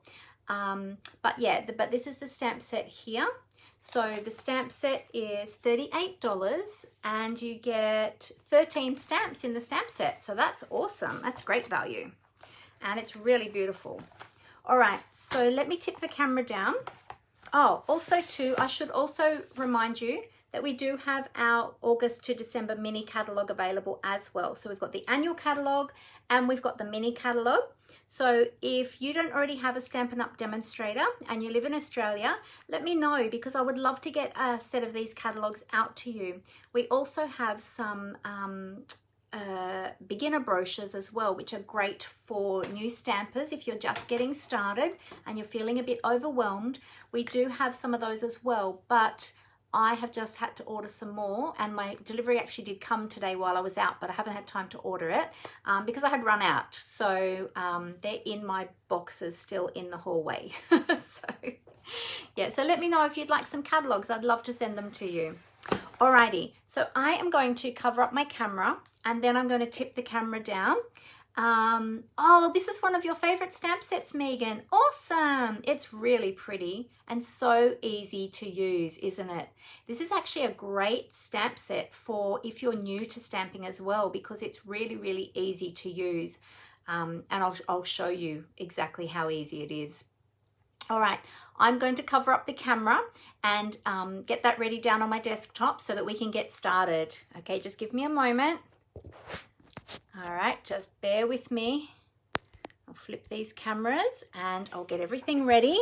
But yeah, but this is the stamp set here. So the stamp set is $38 and you get 13 stamps in the stamp set. So that's awesome. That's great value. And it's really beautiful. All right, so let me tip the camera down. Oh, also too, I should also remind you that we do have our August to December mini catalog available as well. So we've got the annual catalog and we've got the mini catalog. So if you don't already have a Stampin' Up! Demonstrator and you live in Australia, let me know because I would love to get a set of these catalogs out to you. We also have some beginner brochures as well, which are great for new stampers if you're just getting started and you're feeling a bit overwhelmed. We do have some of those as well, but I have just had to order some more, and my delivery actually did come today while I was out, but I haven't had time to order it because I had run out. So they're in my boxes still in the hallway. So yeah, so let me know if you'd like some catalogs. I'd love to send them to you. Alrighty, so I am going to cover up my camera and then I'm going to tip the camera down. Oh, this is one of your favorite stamp sets, Megan. Awesome. It's really pretty and so easy to use, isn't it? This is actually a great stamp set for if you're new to stamping as well, because it's really, really easy to use. And I'll show you exactly how easy it is. All right, I'm going to cover up the camera and get that ready down on my desktop so that we can get started. Okay, just give me a moment. All right, just bear with me. I'll flip these cameras and I'll get everything ready.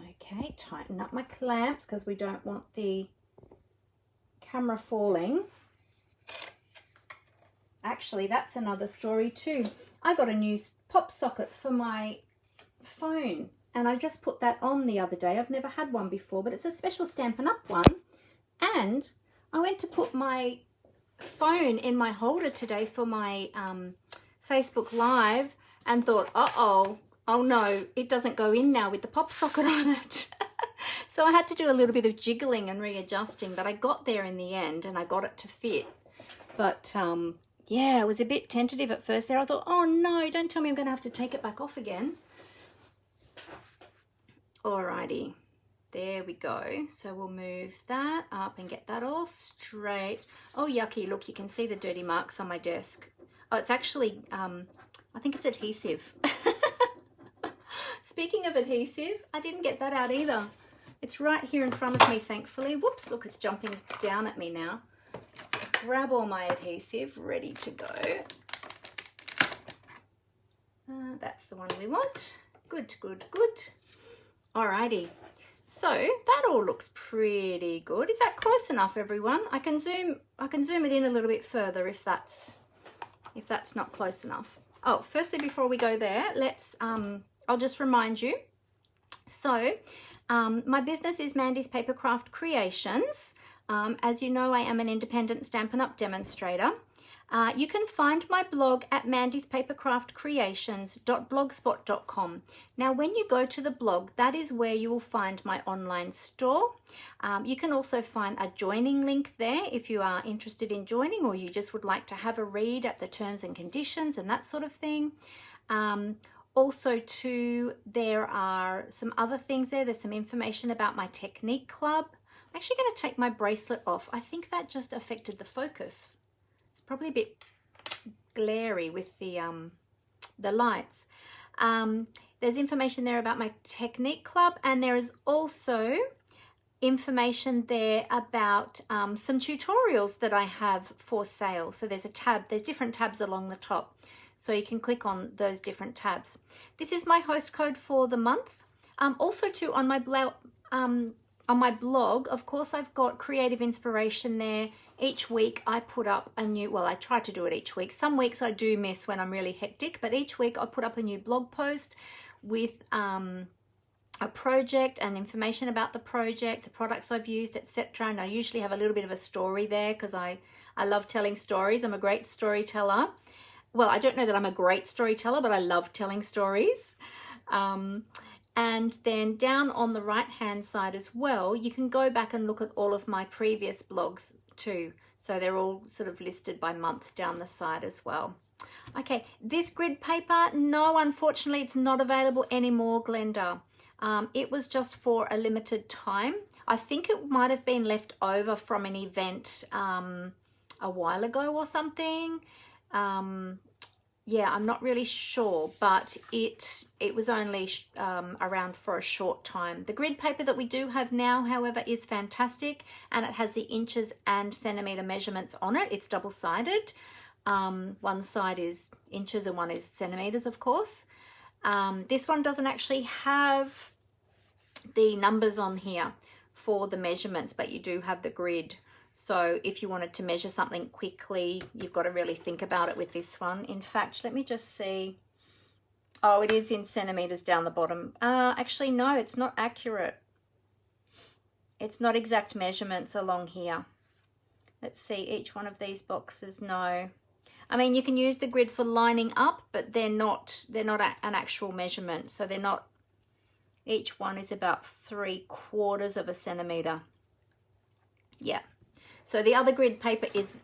Okay, tighten up my clamps because we don't want the camera falling. Actually, that's another story too. I got a new pop socket for my phone and I just put that on the other day. I've never had one before, but it's a special Stampin' Up! One. And I went to put my phone in my holder today for my Facebook Live and thought, oh no, it doesn't go in now with the pop socket on it. So I had to do a little bit of jiggling and readjusting, but I got there in the end and I got it to fit. But yeah, I was a bit tentative at first there. I thought, oh no, don't tell me I'm going to have to take it back off again. Alrighty, there we go. So we'll move that up and get that all straight. Oh, yucky, look, you can see the dirty marks on my desk. Oh, it's actually, I think it's adhesive. Speaking of adhesive, I didn't get that out either. It's right here in front of me, thankfully. Whoops, look, it's jumping down at me now. Grab all my adhesive, ready to go. That's the one we want. Good, good, good. Alrighty, so that all looks pretty good. Is that close enough, everyone? I can zoom it in a little bit further if that's not close enough. Oh, firstly, before we go there, let's I'll just remind you. So my business is Mandy's Papercraft Creations. As you know, I am an independent Stampin' Up! Demonstrator. You can find my blog at mandyspapercraftcreations.blogspot.com. Now, when you go to the blog, that is where you will find my online store. You can also find a joining link there if you are interested in joining or you just would like to have a read at the terms and conditions and that sort of thing. Also too, there are some other things there. There's some information about my technique club. I'm actually going to take my bracelet off. I think that just affected the focus. It's probably a bit glary with the lights. There's information there about my technique club, and there is also information there about some tutorials that I have for sale. So there's a tab, there's different tabs along the top. So you can click on those different tabs. This is my host code for the month. Also too, on my blog, of course, I've got creative inspiration there. Each week I put up a new, well, I try to do it each week. Some weeks I do miss when I'm really hectic, but each week I put up a new blog post with a project and information about the project, the products I've used, etc. And I usually have a little bit of a story there because I love telling stories. I'm a great storyteller. Well, I don't know that I'm a great storyteller, but I love telling stories. And then down on the right hand side as well, you can go back and look at all of my previous blogs too. So they're all sort of listed by month down the side as well. Okay, this grid paper, no, unfortunately, it's not available anymore, Glenda. It was just for a limited time. I think it might have been left over from an event a while ago or something. Yeah, I'm not really sure, but it was only around for a short time. The grid paper that we do have now, however, is fantastic, and it has the inches and centimeter measurements on it. It's double-sided. One side is inches and one is centimeters, of course. This one doesn't actually have the numbers on here for the measurements, but you do have the grid. So if you wanted to measure something quickly, you've got to really think about it with this one. In fact, let me just see. Oh, it is in centimeters down the bottom. Actually, no, it's not accurate. It's not exact measurements along here. Let's see, each one of these boxes, no. I mean, you can use the grid for lining up, but they're not an actual measurement. So they're not, each one is about 3/4 of a centimeter. Yeah. So the other grid paper is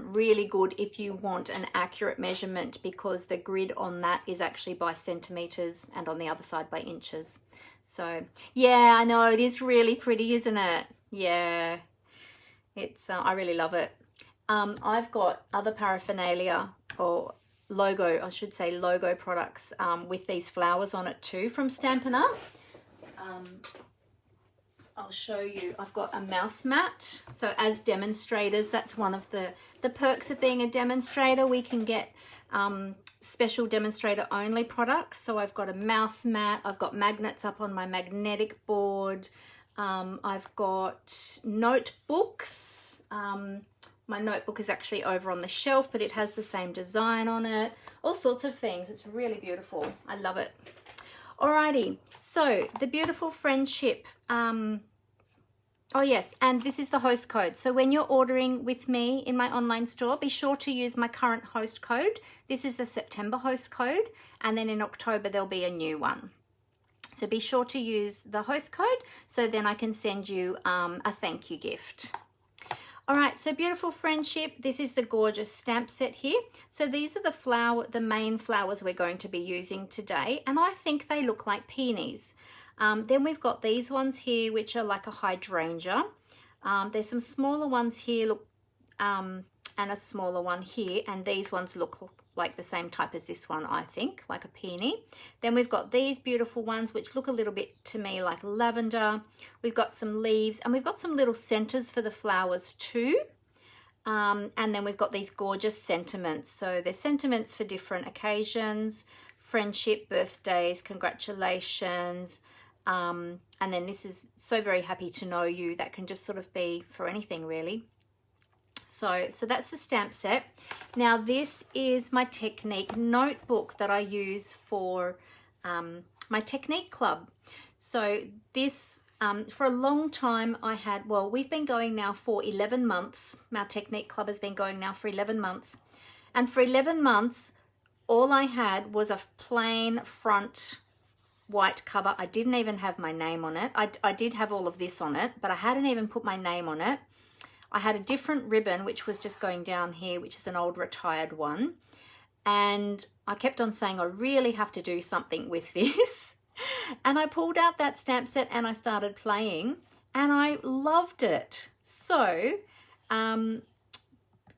really good if you want an accurate measurement, because the grid on that is actually by centimeters and on the other side by inches. So yeah, I know, it is really pretty, isn't it? Yeah, it's I really love it. I've got other paraphernalia, or logo, I should say logo products with these flowers on it too from Stampin' Up. I'll show you. I've got a mouse mat. So as demonstrators, that's one of the perks of being a demonstrator. We can get special demonstrator only products. So I've got a mouse mat. I've got magnets up on my magnetic board. I've got notebooks. My notebook is actually over on the shelf, but it has the same design on it. All sorts of things. It's really beautiful. I love it. Alrighty, so the beautiful friendship. Oh yes, and this is the host code. So when you're ordering with me in my online store, be sure to use my current host code. This is the September host code, and then in October there'll be a new one. So be sure to use the host code, so then I can send you a thank you gift. All right, so beautiful friendship. This is the gorgeous stamp set here. So these are the main flowers we're going to be using today, and I think they look like peonies. Then we've got these ones here, which are like a hydrangea. There's some smaller ones here, look, and a smaller one here, and these ones look like the same type as this one, I think, like a peony. Then we've got these beautiful ones, which look a little bit to me like lavender. We've got some leaves, and we've got some little centers for the flowers too. And then we've got these gorgeous sentiments. So they're sentiments for different occasions, friendship, birthdays, congratulations. And then this is so very happy to know you. That can just sort of be for anything really. So that's the stamp set. Now this is my Technique notebook that I use for my Technique Club. So this, for a long time I had, well, we've been going now for 11 months. Our Technique Club has been going now for 11 months. And for 11 months, all I had was a plain front white cover. I didn't even have my name on it. I did have all of this on it, but I hadn't even put my name on it. I had a different ribbon, which was just going down here, which is an old retired one. And I kept on saying, I really have to do something with this. And I pulled out that stamp set and I started playing, and I loved it. So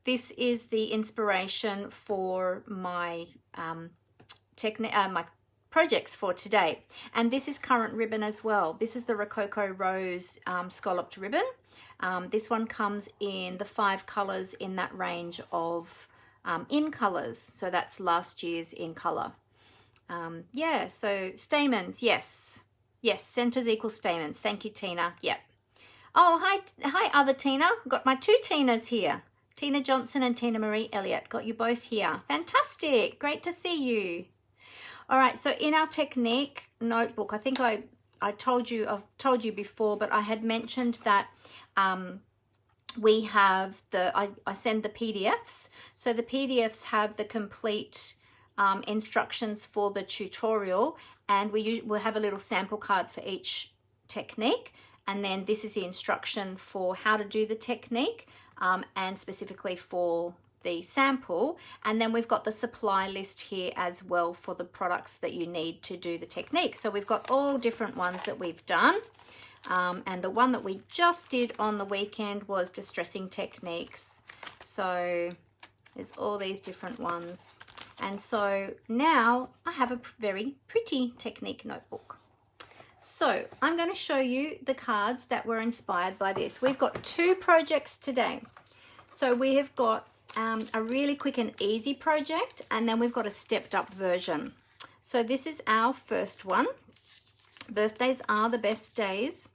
this is the inspiration for my my projects for today. And this is current ribbon as well. This is the Rococo Rose scalloped ribbon. This one comes in the 5 colors in that range of in colors. So that's last year's in color. Yeah, so stamens, yes. Yes, centers equal stamens. Thank you, Tina. Yep. Oh, hi, other Tina. Got my 2 Tinas here. Tina Johnson and Tina Marie Elliott. Got you both here. Fantastic. Great to see you. All right, so in our Technique notebook, I think I've told you before, but I had mentioned that we have I send the PDFs. So the PDFs have the complete instructions for the tutorial, and we'll have a little sample card for each technique. And then this is the instruction for how to do the technique. and specifically for the sample. And then we've got the supply list here as well for the products that you need to do the technique. So we've got all different ones that we've done. And the one that we just did on the weekend was distressing techniques. So there's all these different ones. And so now I have a very pretty technique notebook. So I'm going to show you the cards that were inspired by this. We've got 2 projects today. So we have got a really quick and easy project, and then we've got a stepped up version. So this is our first one. Birthdays are the best days.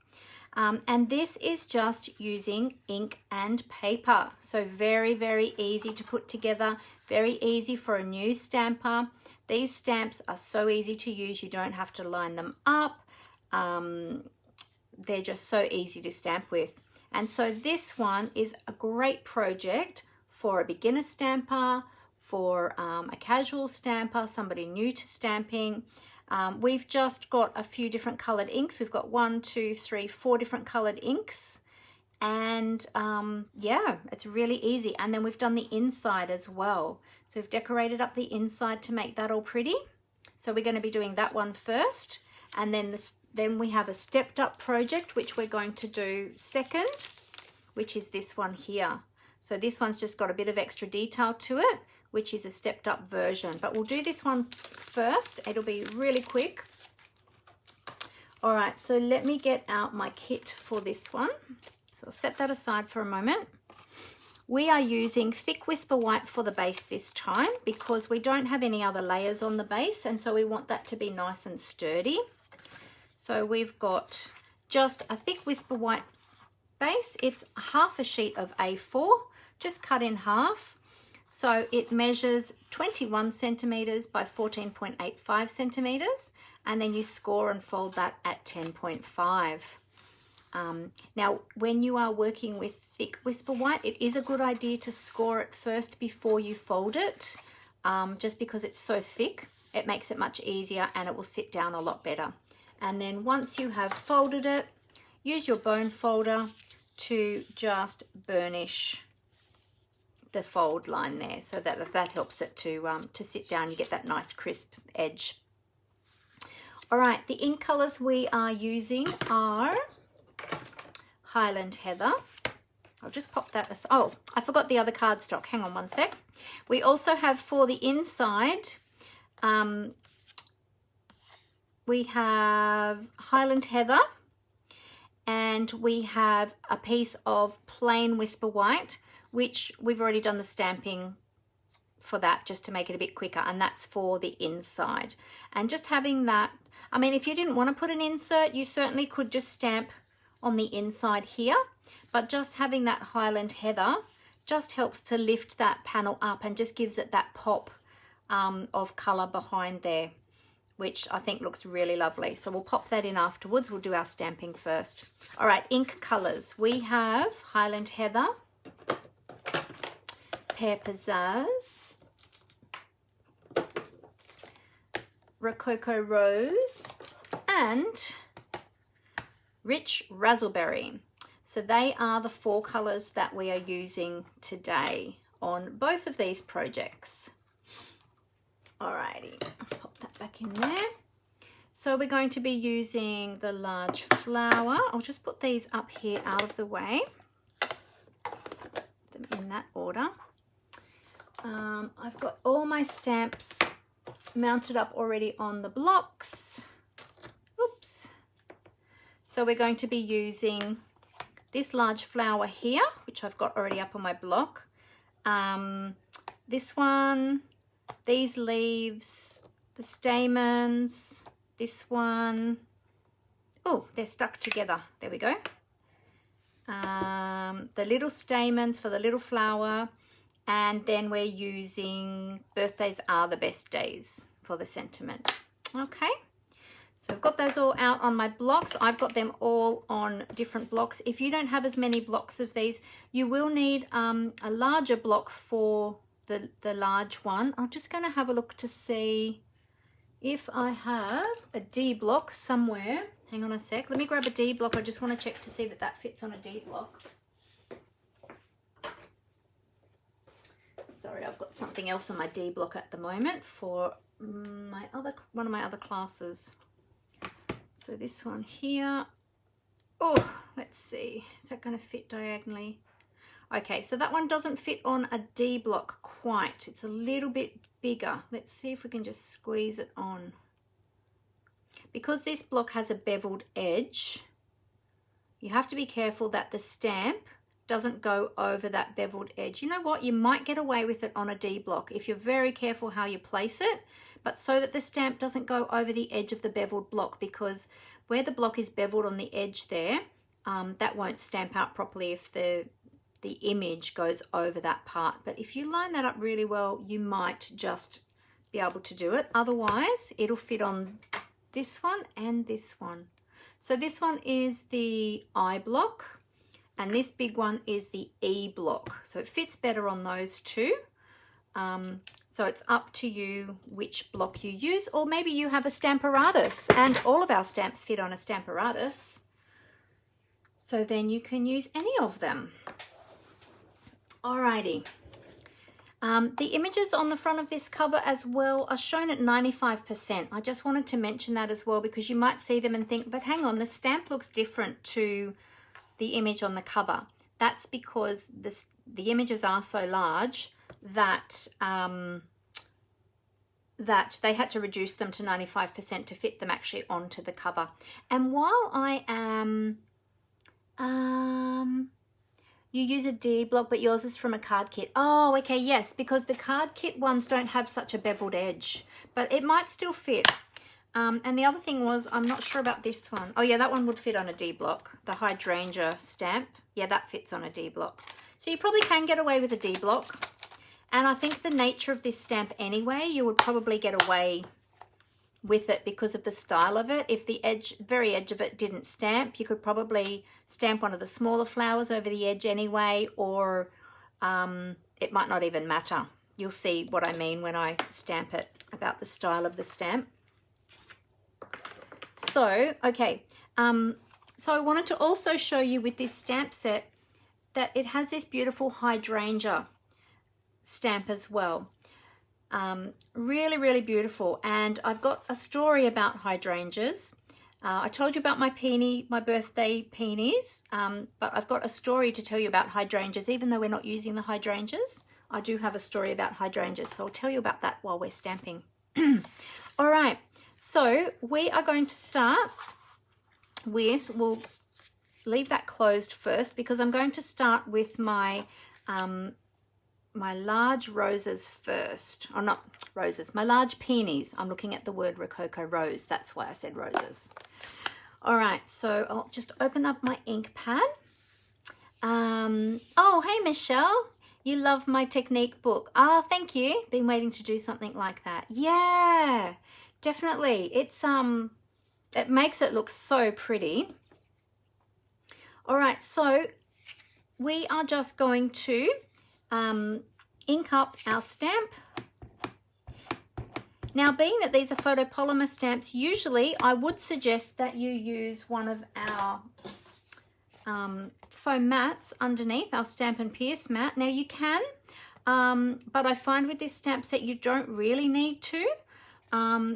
And this is just using ink and paper. So very, very easy to put together, very easy for a new stamper. These stamps are so easy to use, you don't have to line them up. They're just so easy to stamp with. And so this one is a great project for a beginner stamper, for a casual stamper, somebody new to stamping. We've just got a few different colored inks. We've got 1, 2, 3, 4 different colored inks. And yeah, it's really easy. And then we've done the inside as well. So we've decorated up the inside to make that all pretty. So we're going to be doing that one first. And then we have a stepped up project, which we're going to do second, which is this one here. So this one's just got a bit of extra detail to it, which is a stepped up version. But we'll do this one first. It'll be really quick. All right, so let me get out my kit for this one. So I'll set that aside for a moment. We are using thick Whisper White for the base this time because we don't have any other layers on the base, and so we want that to be nice and sturdy. So we've got just a thick Whisper White base. It's half a sheet of A4, just cut in half. So it measures 21 centimeters by 14.85 centimeters, and then you score and fold that at 10.5. Now, when you are working with thick Whisper White, it is a good idea to score it first before you fold it, just because it's so thick. It makes it much easier and it will sit down a lot better. And then once you have folded it, use your bone folder to just burnish the fold line there, so that helps it to sit down. You get that nice crisp edge. All right, the ink colors we are using are Highland Heather. I'll just pop that aside. Oh, I forgot the other cardstock. Hang on one sec. We also have for the inside, we have Highland Heather, and we have a piece of plain Whisper White, which we've already done the stamping for that just to make it a bit quicker, and that's for the inside. And just having that, I mean, if you didn't want to put an insert, you certainly could just stamp on the inside here, but just having that Highland Heather just helps to lift that panel up and just gives it that pop of color behind there, which I think looks really lovely. So we'll pop that in afterwards. We'll do our stamping first. All right, ink colors. We have Highland Heather, Pear Pizzazz, Rococo Rose, and Rich Razzleberry. So they are the 4 colors that we are using today on both of these projects. Alrighty, let's pop that back in there. So we're going to be using the large flower. I'll just put these up here out of the way. Put them in that order. I've got all my stamps mounted up already on the blocks. Oops. So we're going to be using this large flower here, which I've got already up on my block. This one, these leaves, the stamens, this one. Oh, they're stuck together. There we go. The little stamens for the little flower. And then we're using Birthdays Are the Best Days for the sentiment. Okay. So I've got those all out on my blocks. I've got them all on different blocks. If you don't have as many blocks of these, you will need a larger block for the large one. I'm just going to have a look to see if I have a D block somewhere. Hang on a sec. Let me grab a D block. I just want to check to see that that fits on a D block. Sorry, I've got something else on my D block at the moment for one of my other classes. So this one here. Oh, let's see. Is that going to fit diagonally? Okay, so that one doesn't fit on a D block quite. It's a little bit bigger. Let's see if we can just squeeze it on. Because this block has a beveled edge, you have to be careful that the stamp doesn't go over that beveled edge. You know what? You might get away with it on a D block if you're very careful how you place it, but so that the stamp doesn't go over the edge of the beveled block, because where the block is beveled on the edge there, that won't stamp out properly if the image goes over that part. But if you line that up really well, you might just be able to do it. Otherwise, it'll fit on this one and this one. So this one is the I block, and this big one is the E block. So it fits better on those two. So it's up to you which block you use, or maybe you have a Stamparatus, and all of our stamps fit on a Stamparatus. So then you can use any of them. Alrighty. The images on the front of this cover as well are shown at 95%. I just wanted to mention that as well, because you might see them and think, but hang on, the stamp looks different to the image on the cover. That's because the images are so large that that they had to reduce them to 95% to fit them actually onto the cover. And while I am you use a D block, but yours is from a card kit. Oh, okay, yes, because the card kit ones don't have such a beveled edge, but it might still fit. And the other thing was, I'm not sure about this one. Oh yeah, that one would fit on a D block. The Hydrangea stamp. Yeah, that fits on a D block. So you probably can get away with a D block. And I think the nature of this stamp anyway, you would probably get away with it because of the style of it. If the very edge of it didn't stamp, you could probably stamp one of the smaller flowers over the edge anyway, or it might not even matter. You'll see what I mean when I stamp it, about the style of the stamp. So, okay, so I wanted to also show you with this stamp set that it has this beautiful Hydrangea stamp as well. Really, really beautiful. And I've got a story about hydrangeas. I told you about my birthday peonies, but I've got a story to tell you about hydrangeas. Even though we're not using the hydrangeas, I do have a story about hydrangeas, so I'll tell you about that while we're stamping. All right, so we are going to start with, we'll leave that closed first because I'm going to start with my my large roses first. Oh, not roses, my large peonies. I'm looking at the word Rococo Rose. That's why I said roses. All right, so I'll just open up my ink pad. Oh, hey, Michelle. You love my technique book. Oh, thank you. Been waiting to do something like that. Yeah, definitely. It's it makes it look so pretty. All right, so we are just going to ink up our stamp. Now, being that these are photopolymer stamps, usually I would suggest that you use one of our foam mats underneath, our Stampin' Pierce mat. Now you can, but I find with this stamp set you don't really need to.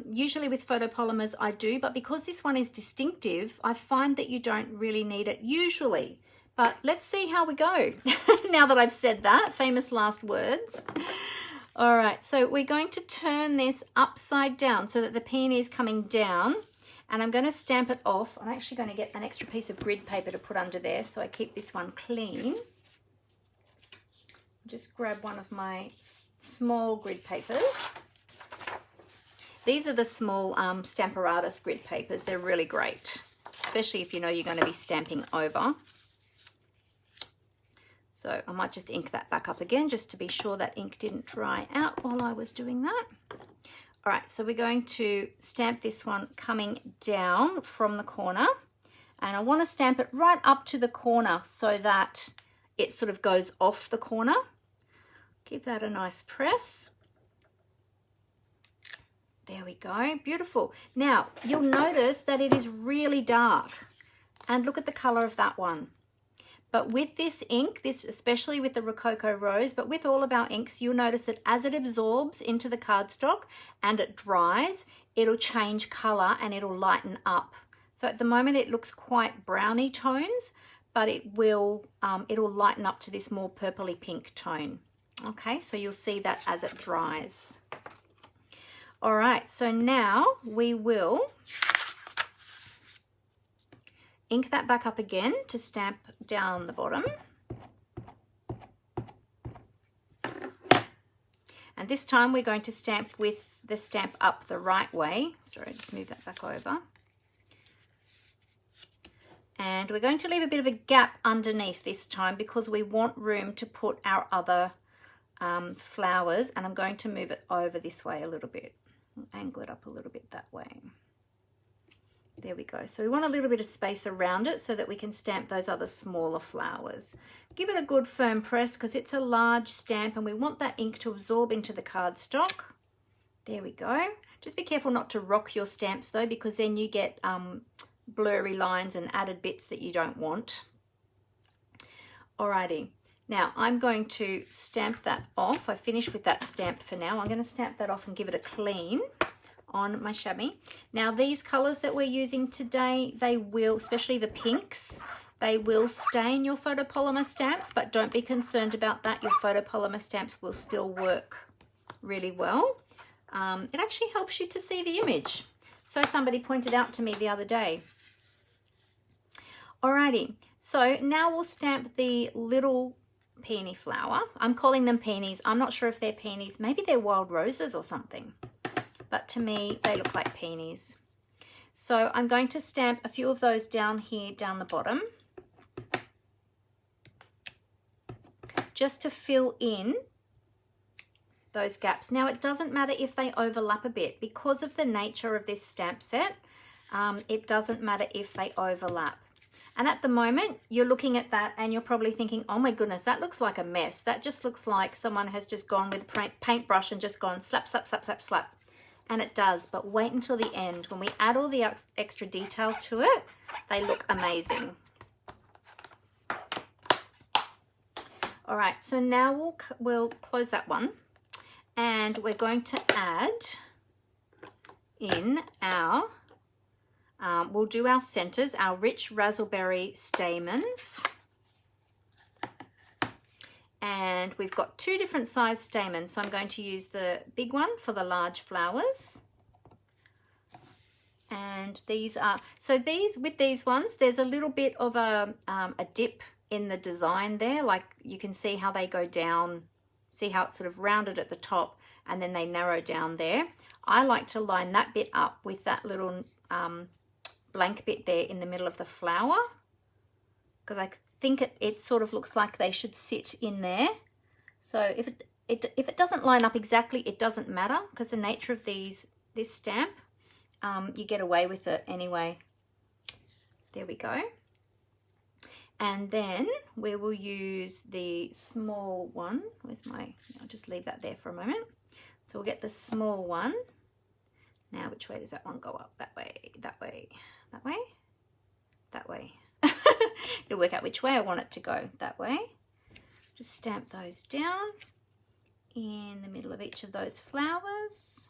Usually with photopolymers I do, but because this one is distinctive, I find that you don't really need it usually. But let's see how we go now that I've said that, famous last words. All right, so we're going to turn this upside down so that the peony is coming down, and I'm going to stamp it off. I'm actually going to get an extra piece of grid paper to put under there so I keep this one clean. Just grab one of my small grid papers. These are the small Stamparatus grid papers. They're really great, especially if you know you're going to be stamping over. So I might just ink that back up again just to be sure that ink didn't dry out while I was doing that. All right, so we're going to stamp this one coming down from the corner, and I want to stamp it right up to the corner so that it sort of goes off the corner. Give that a nice press. There we go, beautiful. Now you'll notice that it is really dark, and look at the color of that one. But with this ink, this especially with the Rococo Rose, but with all of our inks, you'll notice that as it absorbs into the cardstock and it dries, it'll change color and it'll lighten up. So at the moment it looks quite browny tones, but it'll lighten up to this more purpley pink tone. Okay, so you'll see that as it dries. All right, so now we will ink that back up again to stamp down the bottom. And this time we're going to stamp with the Stamp Up the Right Way. Sorry, just move that back over. And we're going to leave a bit of a gap underneath this time because we want room to put our other flowers, and I'm going to move it over this way a little bit. Angle it up a little bit that way. There we go. So we want a little bit of space around it so that we can stamp those other smaller flowers. Give it a good firm press because it's a large stamp and we want that ink to absorb into the cardstock. There we go. Just be careful not to rock your stamps though, because then you get blurry lines and added bits that you don't want. Alrighty. Now I'm going to stamp that off. I finished with that stamp for now. I'm going to stamp that off and give it a clean on my chamois. Now these colors that we're using today, they will, especially the pinks, they will stain your photopolymer stamps, but don't be concerned about that. Your photopolymer stamps will still work really well. It actually helps you to see the image. So somebody pointed out to me the other day. Alrighty, so now we'll stamp the little peony flower. I'm calling them peonies. I'm not sure if they're peonies. Maybe they're wild roses or something. But to me, they look like peonies. So I'm going to stamp a few of those down here, down the bottom, just to fill in those gaps. Now, it doesn't matter if they overlap a bit. Because of the nature of this stamp set, it doesn't matter if they overlap. And at the moment, you're looking at that and you're probably thinking, oh my goodness, that looks like a mess. That just looks like someone has just gone with a paintbrush and just gone slap, slap, slap, slap, slap. And it does, but wait until the end. When we add all the extra details to it, they look amazing. All right, so now we'll close that one. And we're going to add in our, we'll do our centers, our rich raspberry stamens. And we've got two different size stamens, so I'm going to use the big one for the large flowers. And these are, so these, with these ones, there's a little bit of a dip in the design there. Like you can see how they go down, see how it's sort of rounded at the top and then they narrow down there. I like to line that bit up with that little blank bit there in the middle of the flower, because I think it sort of looks like they should sit in there. So if it doesn't line up exactly, it doesn't matter, because the nature of this stamp, you get away with it anyway. There we go. And then we will use the small one. Where's my, I'll just leave that there for a moment. So we'll get the small one. Now, which way does that one go up? That way, that way, that way, that way. It'll work out which way I want it to go, that way. Just stamp those down in the middle of each of those flowers.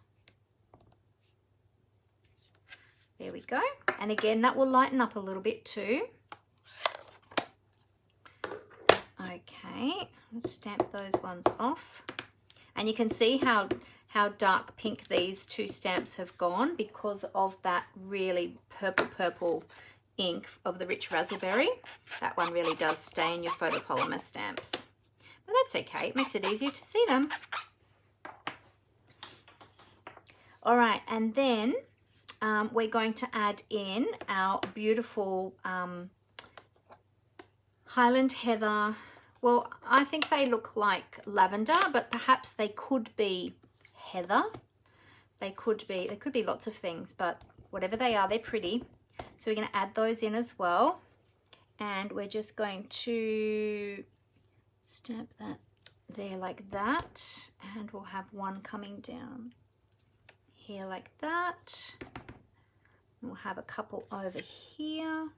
There we go. And again, that will lighten up a little bit too. Okay, let's stamp those ones off. And you can see how dark pink these two stamps have gone because of that really purple ink of the rich raspberry. That one really does stain your photopolymer stamps. But that's okay, it makes it easier to see them. All right, and then we're going to add in our beautiful Highland Heather. Well, I think they look like lavender, but perhaps they could be heather. They could be lots of things, but whatever they are, they're pretty. So we're going to add those in as well. And we're just going to stamp that there like that. And we'll have one coming down here like that. We'll have a couple over here.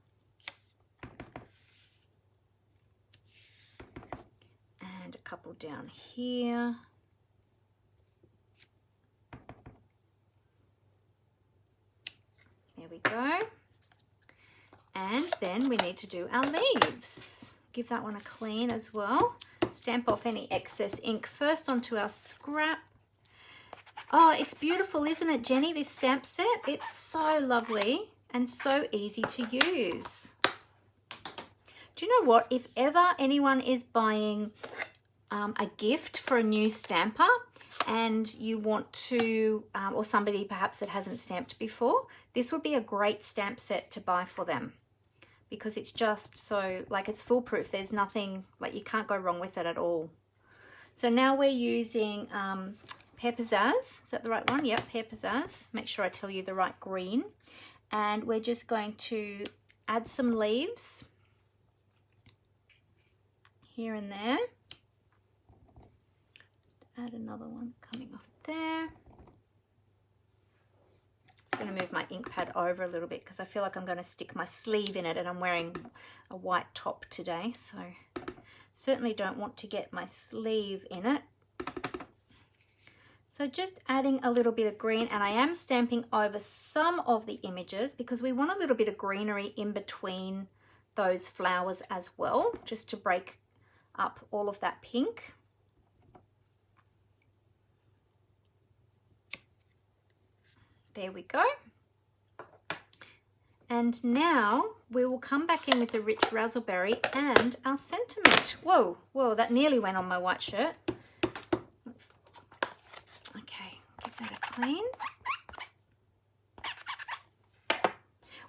couple down here. There we go. And then we need to do our leaves. Give that one a clean as well. Stamp off any excess ink first onto our scrap. Oh, it's beautiful, isn't it, Jenny, this stamp set? It's so lovely and so easy to use. Do you know what? If ever anyone is buying a gift for a new stamper and you want to, or somebody perhaps that hasn't stamped before, this would be a great stamp set to buy for them, because it's just so, like, it's foolproof. There's nothing, like, you can't go wrong with it at all. So now we're using Pear Pizzazz. Is that the right one? Yep, Pear Pizzazz. Make sure I tell you the right green. And we're just going to add some leaves here and there. Just add another one coming off there. Just going to move my ink pad over a little bit because I feel like I'm going to stick my sleeve in it, and I'm wearing a white top today, so certainly don't want to get my sleeve in it. So just adding a little bit of green, and I am stamping over some of the images because we want a little bit of greenery in between those flowers as well, just to break up all of that pink. There we go. And now we will come back in with the rich raspberry and our sentiment. Whoa, whoa, that nearly went on my white shirt. Okay, give that a clean.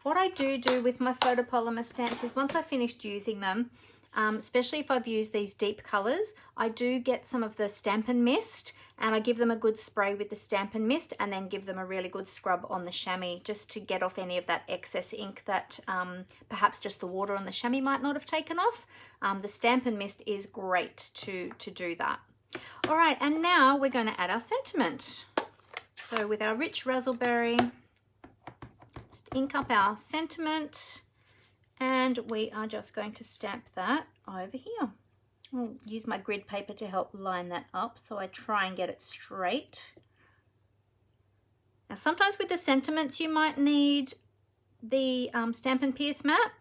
What I do with my photopolymer stamps is once I've finished using them, especially if I've used these deep colors, I do get some of the Stampin' Mist and I give them a good spray with the Stampin' Mist and then give them a really good scrub on the chamois just to get off any of that excess ink that perhaps just the water on the chamois might not have taken off. The Stampin' Mist is great to do that. All right, and now we're going to add our sentiment. So with our rich raspberry, just ink up our sentiment. And we are just going to stamp that over here. I'll use my grid paper to help line that up so I try and get it straight. Now sometimes with the sentiments you might need the Stampin' Pierce mat,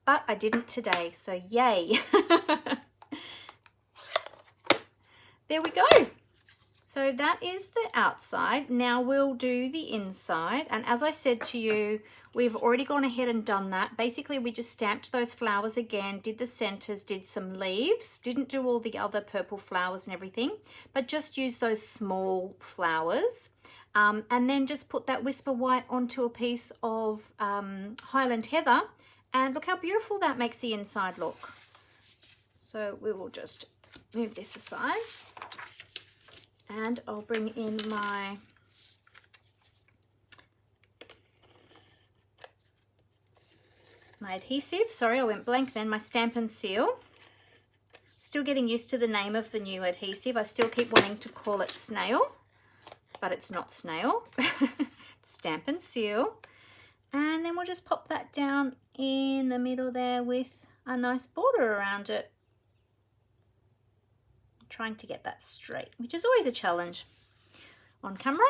but I didn't today, so yay. There we go. So that is the outside. Now we'll do the inside. And as I said to you, we've already gone ahead and done that. Basically, we just stamped those flowers again, did the centers, did some leaves, didn't do all the other purple flowers and everything, but just used those small flowers. And then just put that Whisper White onto a piece of Highland Heather. And look how beautiful that makes the inside look. So we will just move this aside. And I'll bring in my adhesive. Sorry, I went blank then. My Stampin' Seal. Still getting used to the name of the new adhesive. I still keep wanting to call it Snail, but it's not Snail. It's Stampin' Seal. And then we'll just pop that down in the middle there with a nice border around it. Trying to get that straight, which is always a challenge on camera.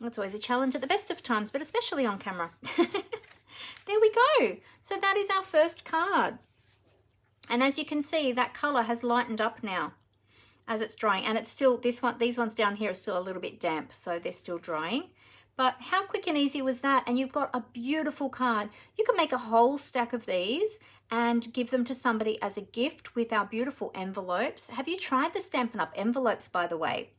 It's always a challenge at the best of times, but especially on camera. There we go. So that is our first card. And as you can see, that color has lightened up now as it's drying. And it's still, these ones down here are still a little bit damp, so they're still drying. But how quick and easy was that? And you've got a beautiful card. You can make a whole stack of these and give them to somebody as a gift with our beautiful envelopes. Have you tried the Stampin' Up! Envelopes, by the way?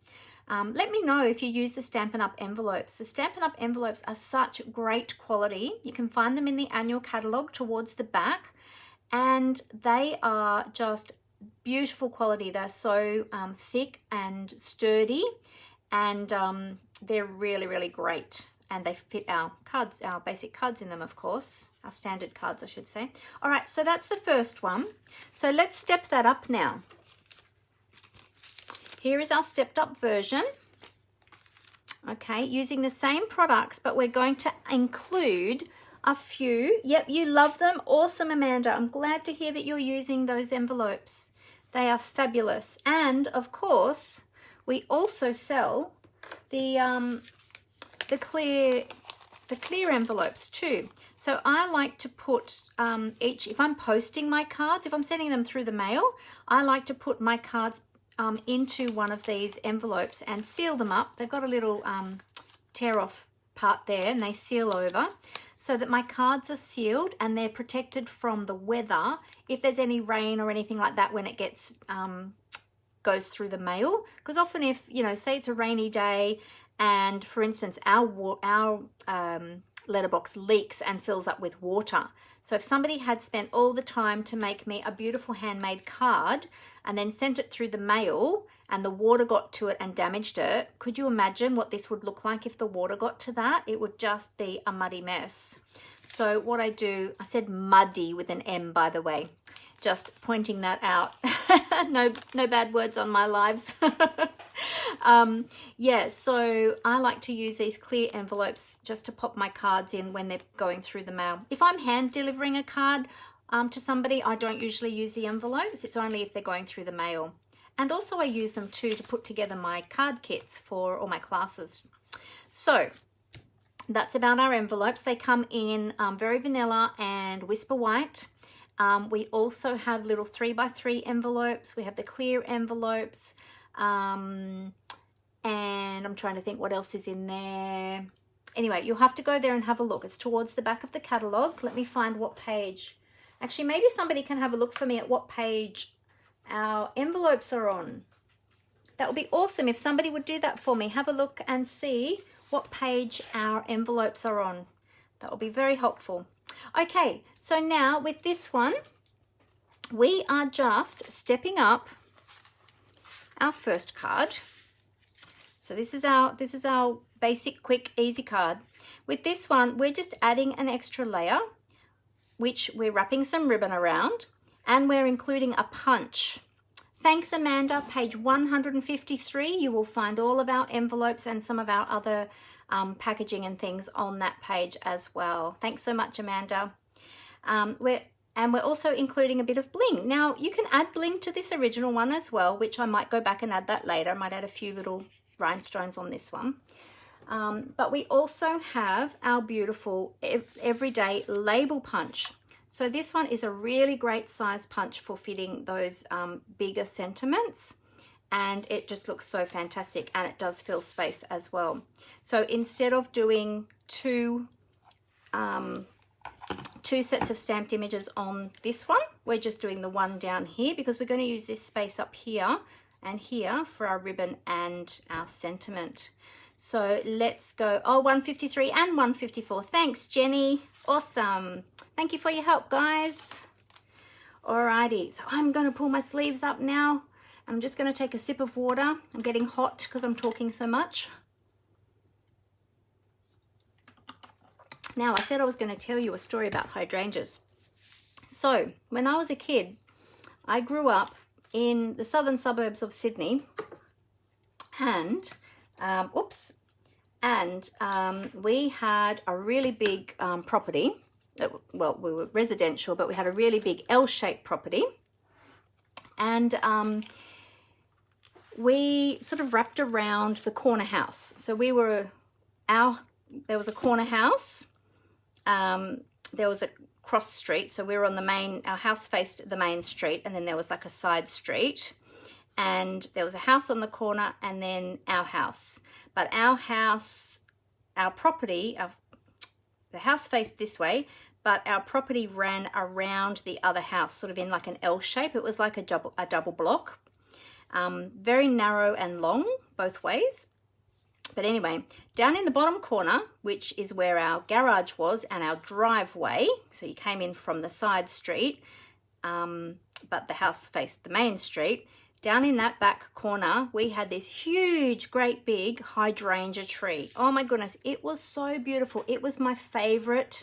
Let me know if you use the Stampin' Up! Envelopes. The Stampin' Up! Envelopes are such great quality. You can find them in the annual catalogue towards the back, and they are just beautiful quality. They're so thick and sturdy, and they're really, really great. And they fit our cards, our basic cards in them, of course, our standard cards, I should say. All right, so that's the first one. So let's step that up now. Here is our stepped up version. Okay, using the same products, but we're going to include a few. Yep, you love them. Awesome, Amanda. I'm glad to hear that you're using those envelopes. They are fabulous. And of course, we also sell the clear envelopes too. So I like to put if I'm posting my cards, if I'm sending them through the mail, I like to put my cards into one of these envelopes and seal them up. They've got a little tear off part there, and they seal over so that my cards are sealed and they're protected from the weather if there's any rain or anything like that when it gets goes through the mail. Because often, if say it's a rainy day and, for instance, our letterbox leaks and fills up with water. So if somebody had spent all the time to make me a beautiful handmade card and then sent it through the mail and the water got to it and damaged it, could you imagine what this would look like if the water got to that? It would just be a muddy mess. So what I do, I said muddy with an M, by the way, just pointing that out. No bad words on my lives. Yeah, so I like to use these clear envelopes just to pop my cards in when they're going through the mail. If I'm hand delivering a card to somebody, I don't usually use the envelopes. It's only if they're going through the mail. And also I use them too to put together my card kits for all my classes. So that's about our envelopes. They come in very vanilla and whisper white. We also have little 3x3 envelopes. We have the clear envelopes. And I'm trying to think what else is in there. Anyway, you'll have to go there and have a look. It's towards the back of the catalogue. Let me find what page. Actually, maybe somebody can have a look for me at what page our envelopes are on. That would be awesome if somebody would do that for me. Have a look and see what page our envelopes are on. That will be very helpful. Okay, so now with this one, we are just stepping up our first card. So this is our basic, quick, easy card. With this one, we're just adding an extra layer, which we're wrapping some ribbon around, and we're including a punch. Thanks, Amanda. Page 153, you will find all of our envelopes and some of our other packaging and things on that page as well. Thanks so much, Amanda. We're also including a bit of bling. Now, you can add bling to this original one as well, which I might go back and add that later. I might add a few little rhinestones on this one. But we also have our beautiful everyday label punch. So this one is a really great size punch for fitting those bigger sentiments, and it just looks so fantastic, and it does fill space as well. So instead of doing two sets of stamped images on this one, we're just doing the one down here because we're going to use this space up here and here for our ribbon and our sentiment. So let's go. Oh, 153 and 154. Thanks, Jenny. Awesome. Thank you for your help, guys. Alrighty, so I'm going to pull my sleeves up now. I'm just going to take a sip of water. I'm getting hot because I'm talking so much. Now, I said I was going to tell you a story about hydrangeas. So, when I was a kid, I grew up in the southern suburbs of Sydney, and we had a really big property. Well, we were residential, but we had a really big L-shaped property, and we sort of wrapped around the corner house. So there was a corner house. There was a cross street, so we were on the main, our house faced the main street, and then there was like a side street, and there was a house on the corner, and then our house. But our house, our property, the house faced this way, but our property ran around the other house, sort of in like an L shape. It was like a double block, very narrow and long both ways. But anyway, down in the bottom corner, which is where our garage was and our driveway, so you came in from the side street, but the house faced the main street. Down in that back corner, we had this huge, great big hydrangea tree. Oh my goodness, it was so beautiful. It was my favorite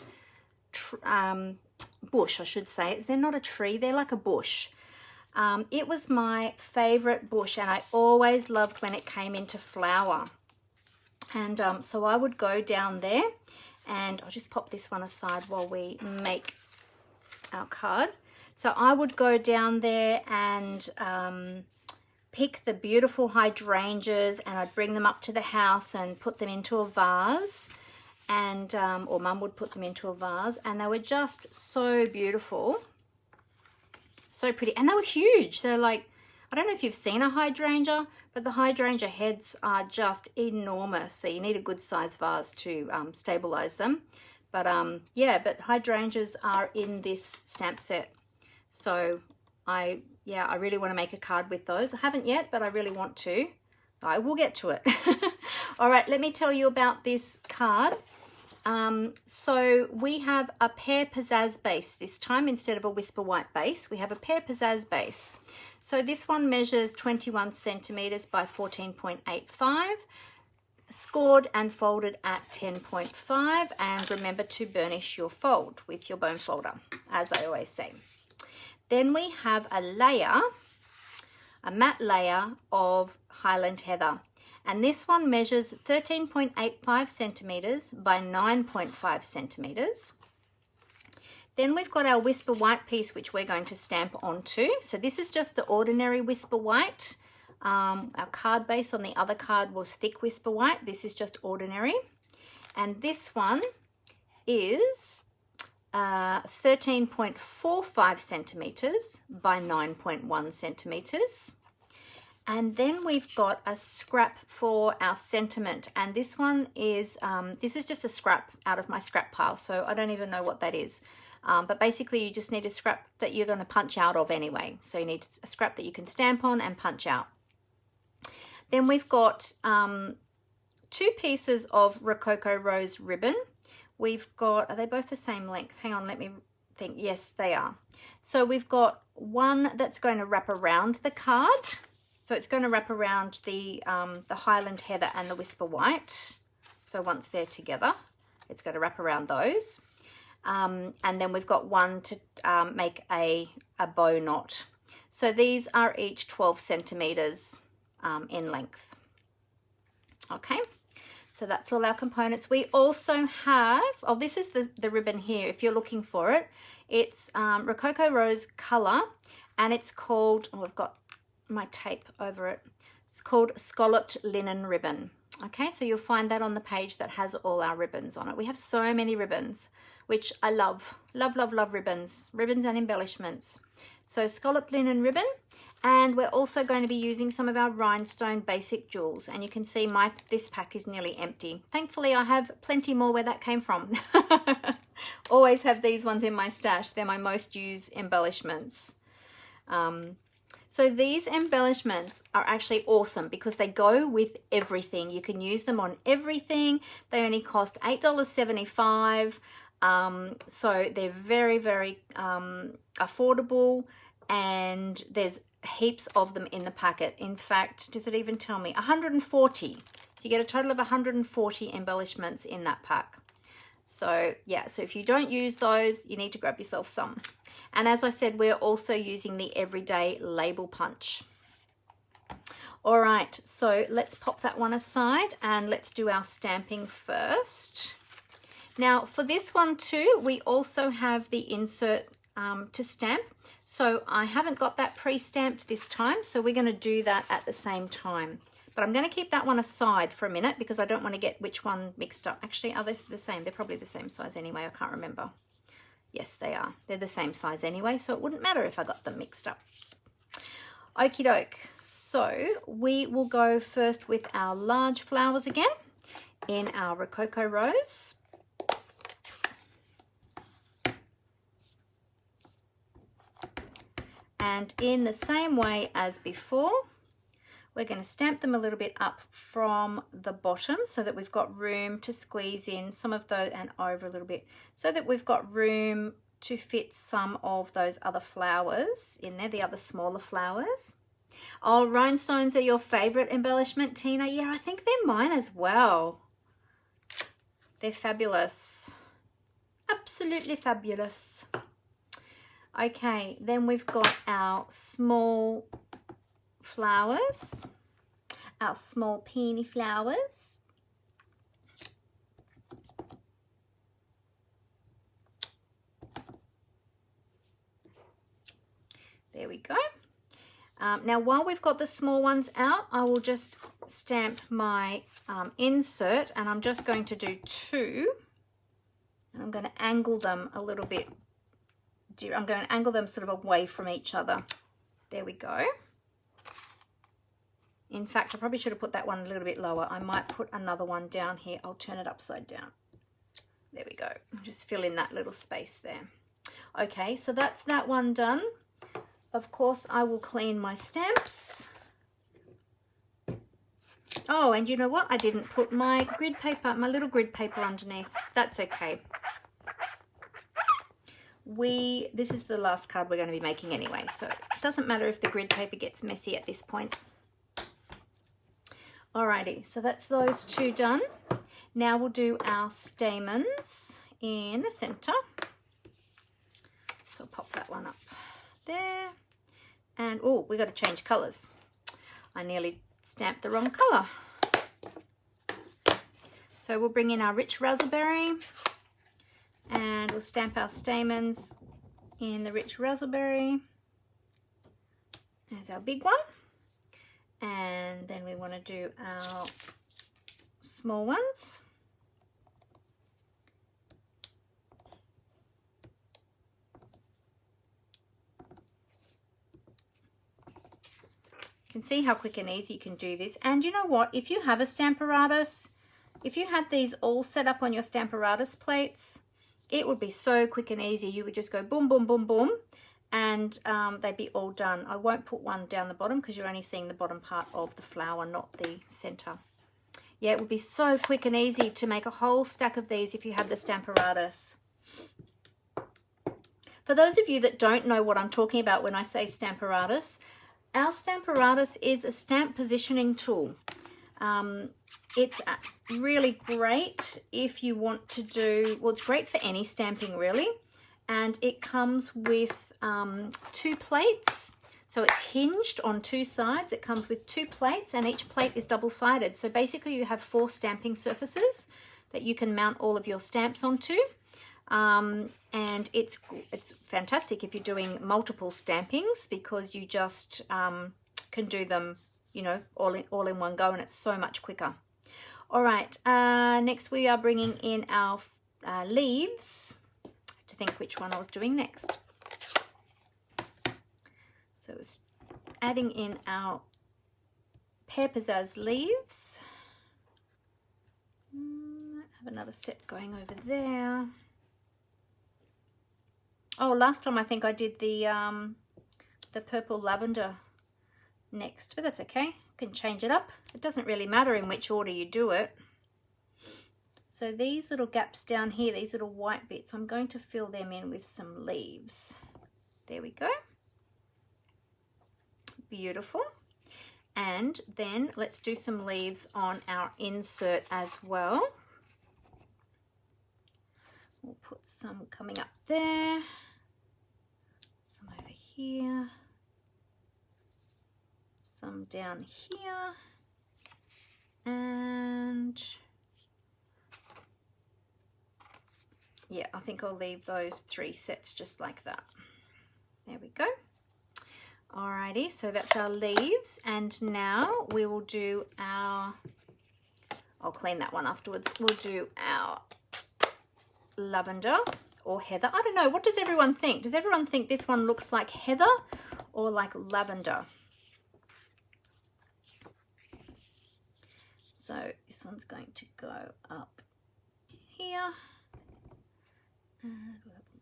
bush, I should say. They're not a tree, they're like a bush. It was my favorite bush, and I always loved when it came into flower. And so I would go down there, and I'll just pop this one aside while we make our card. So I would go down there and pick the beautiful hydrangeas, and I'd bring them up to the house and put them into a vase, and or Mum would put them into a vase, and they were just so beautiful, so pretty, and they were huge. They're like, I don't know if you've seen a hydrangea, but the hydrangea heads are just enormous, so you need a good size vase to stabilize them. But yeah, but hydrangeas are in this stamp set, so I really want to make a card with those. I haven't yet, but I really want to. I will get to it. All right, let me tell you about this card. So we have a Pear Pizzazz base this time instead of a Whisper White base. We have a Pear Pizzazz base. So this one measures 21 centimeters by 14.85, scored and folded at 10.5, and remember to burnish your fold with your bone folder, as I always say. Then we have a layer, a matte layer of Highland Heather. And this one measures 13.85 centimeters by 9.5 centimeters. Then we've got our Whisper White piece, which we're going to stamp onto. So this is just the ordinary Whisper White. Our card base on the other card was thick Whisper White. This is just ordinary. And this one is 13.45 centimeters by 9.1 centimeters. And then we've got a scrap for our sentiment, and this one is just a scrap out of my scrap pile, so I don't even know what that is. But basically you just need a scrap that you're going to punch out of anyway. So you need a scrap that you can stamp on and punch out. Then we've got 2 pieces of Rococo Rose ribbon. We've got, are they both the same length? Hang on, let me think. Yes, they are. So we've got one that's going to wrap around the card. So it's going to wrap around the Highland Heather and the Whisper White. So once they're together, it's going to wrap around those. And then we've got one to make a bow knot. So these are each 12 centimeters in length. Okay, so that's all our components. We also have, oh, this is the ribbon here, if you're looking for it. It's Rococo Rose Color, and it's called, oh, I've got my tape over it. It's called Scalloped Linen Ribbon. Okay, so you'll find that on the page that has all our ribbons on it. We have so many ribbons, which I love. Love, love, love ribbons. Ribbons and embellishments. So Scalloped Linen Ribbon. And we're also going to be using some of our rhinestone basic jewels. And you can see this pack is nearly empty. Thankfully, I have plenty more where that came from. Always have these ones in my stash. They're my most used embellishments. So these embellishments are actually awesome because they go with everything. You can use them on everything. They only cost $8.75. So they're very, very affordable, and there's heaps of them in the packet. In fact, does it even tell me? 140. So you get a total of 140 embellishments in that pack. So yeah, so if you don't use those, you need to grab yourself some. And as I said, we're also using the Everyday Label Punch. All right, so let's pop that one aside and let's do our stamping first. Now for this one too, we also have the insert to stamp. So I haven't got that pre-stamped this time, so we're going to do that at the same time. But I'm going to keep that one aside for a minute because I don't want to get which one mixed up. Actually, are they the same? They're probably the same size anyway. I can't remember. Yes, they are. They're the same size anyway, so it wouldn't matter if I got them mixed up. Okie doke. So we will go first with our large flowers again in our Rococo Rose. And in the same way as before, we're going to stamp them a little bit up from the bottom so that we've got room to squeeze in some of those and over a little bit so that we've got room to fit some of those other flowers in there, the other smaller flowers. Oh, rhinestones are your favorite embellishment, Tina? Yeah, I think they're mine as well. They're fabulous. Absolutely fabulous. Okay, then we've got our small flowers, our small peony flowers. There we go. Now, while we've got the small ones out, I will just stamp my insert, and I'm just going to do 2. And I'm going to angle them a little bit. I'm going to angle them sort of away from each other. There we go. In fact, I probably should have put that one a little bit lower. I might put another one down here. I'll turn it upside down. There we go. Just fill in that little space there. Okay, so that's that one done. Of course, I will clean my stamps. Oh, and you know what? I didn't put my grid paper, my little grid paper underneath. That's okay. This is the last card we're going to be making anyway, so it doesn't matter if the grid paper gets messy at this point. Alrighty, so that's those 2 done. Now we'll do our stamens in the center. So I'll pop that one up there. And oh, we got to change colors. I nearly stamped the wrong color. So we'll bring in our rich raspberry, and we'll stamp our stamens in the rich raspberry. There's our big one. And then we want to do our small ones. You can see how quick and easy you can do this. And you know what? If you have a Stamparatus, if you had these all set up on your Stamparatus plates, it would be so quick and easy. You would just go boom, boom, boom, boom, and they'd be all done. I won't put one down the bottom because you're only seeing the bottom part of the flower, not the center. Yeah, it would be so quick and easy to make a whole stack of these if you had the Stamparatus. For those of you that don't know what I'm talking about when I say Stamparatus, our Stamparatus is a stamp positioning tool. It's really great if you want to do, well, it's great for any stamping really. And it comes with 2 plates. So it's hinged on 2 sides. It comes with 2 plates, and each plate is double-sided. So basically you have 4 stamping surfaces that you can mount all of your stamps onto. And it's fantastic if you're doing multiple stampings, because you just can do them, you know, all in one go, and it's so much quicker. All right, next we are bringing in our leaves. To think which one I was doing next. So it's adding in our Pear Pizzazz leaves. I have another set going over there. Oh, last time I think I did the purple lavender next, but that's okay. I can change it up. It doesn't really matter in which order you do it. So these little gaps down here, these little white bits, I'm going to fill them in with some leaves. There we go. Beautiful. And then let's do some leaves on our insert as well. We'll put some coming up there, some over here, some down here, and yeah, I think I'll leave those 3 sets just like that. There we go. Alrighty, so that's our leaves, and now we will do our, I'll clean that one afterwards. We'll do our lavender or heather. I don't know, what does everyone think? Does everyone think this one looks like heather or like lavender? So this one's going to go up here, and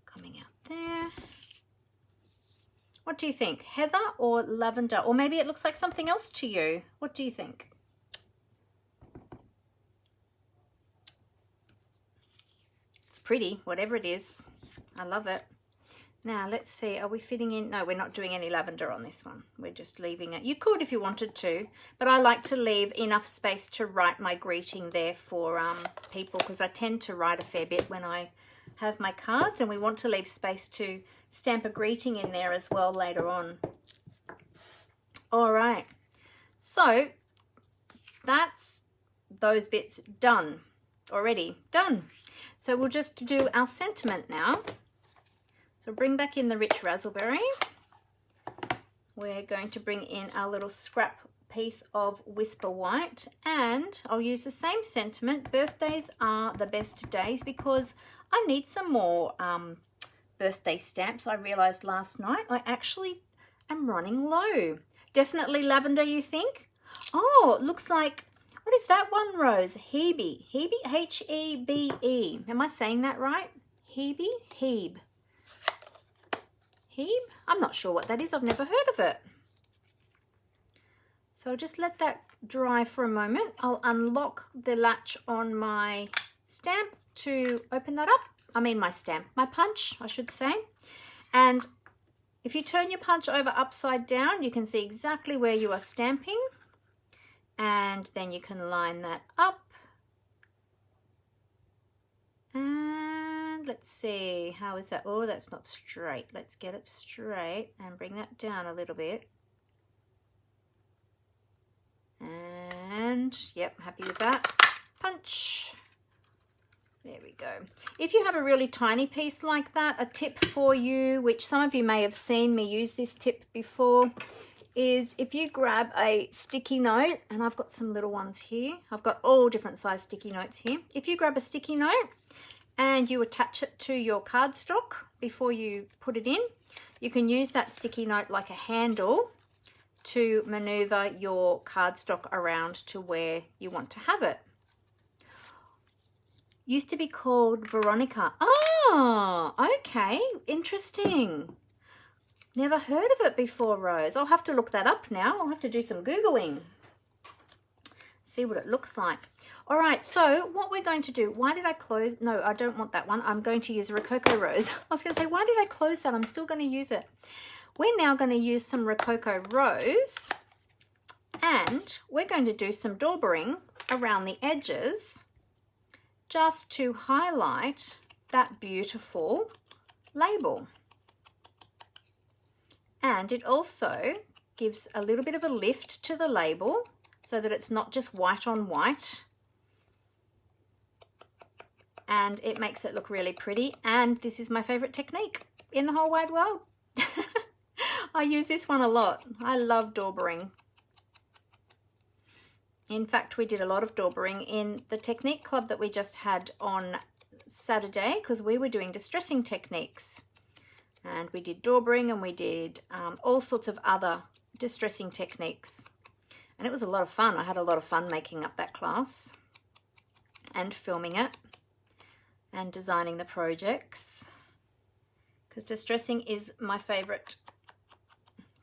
coming out there. What do you think? Heather or lavender? Or maybe it looks like something else to you. What do you think? It's pretty, whatever it is. I love it. Now, let's see. Are we fitting in? No, we're not doing any lavender on this one. We're just leaving it. You could if you wanted to, but I like to leave enough space to write my greeting there for people, because I tend to write a fair bit when I have my cards, and we want to leave space to stamp a greeting in there as well later on. All right, so that's those bits done already. Done. So we'll just do our sentiment now. So bring back in the rich raspberry, we're going to bring in our little scrap piece of Whisper White, and I'll use the same sentiment. Birthdays are the best days, because I need some more birthday stamps. I realized last night I actually am running low. Definitely lavender, you think? Oh, it looks like, what is that one, Rose? Hebe. Hebe, H-E-B-E. Am I saying that right? Hebe? Hebe. Hebe? I'm not sure what that is. I've never heard of it. So I'll just let that dry for a moment. I'll unlock the latch on my stamp to open that up. I mean my stamp, my punch, I should say. And if you turn your punch over upside down, you can see exactly where you are stamping. And then you can line that up. And let's see, how is that? Oh, that's not straight. Let's get it straight and bring that down a little bit. And yep, happy with that. Punch. There we go. If you have a really tiny piece like that, a tip for you, which some of you may have seen me use this tip before, is if you grab a sticky note, and I've got some little ones here. I've got all different size sticky notes here. If you grab a sticky note and you attach it to your cardstock before you put it in, you can use that sticky note like a handle to maneuver your cardstock around to where you want to have it. Used to be called Veronica. Oh, okay, interesting. Never heard of it before, Rose. I'll have to look that up now. I'll have to do some Googling. See what it looks like. All right, so what we're going to do, why did I close? No, I don't want that one. I'm going to use Rococo Rose. I was going to say, why did I close that? I'm still going to use it. We're now going to use some Rococo Rose, and we're going to do some daubering around the edges just to highlight that beautiful label. And it also gives a little bit of a lift to the label so that it's not just white on white. And it makes it look really pretty. And this is my favorite technique in the whole wide world. I use this one a lot. I love daubering. In fact, we did a lot of daubering in the technique club that we just had on Saturday, because we were doing distressing techniques. And we did daubering, and we did all sorts of other distressing techniques. And it was a lot of fun. I had a lot of fun making up that class and filming it and designing the projects, because distressing is my favorite.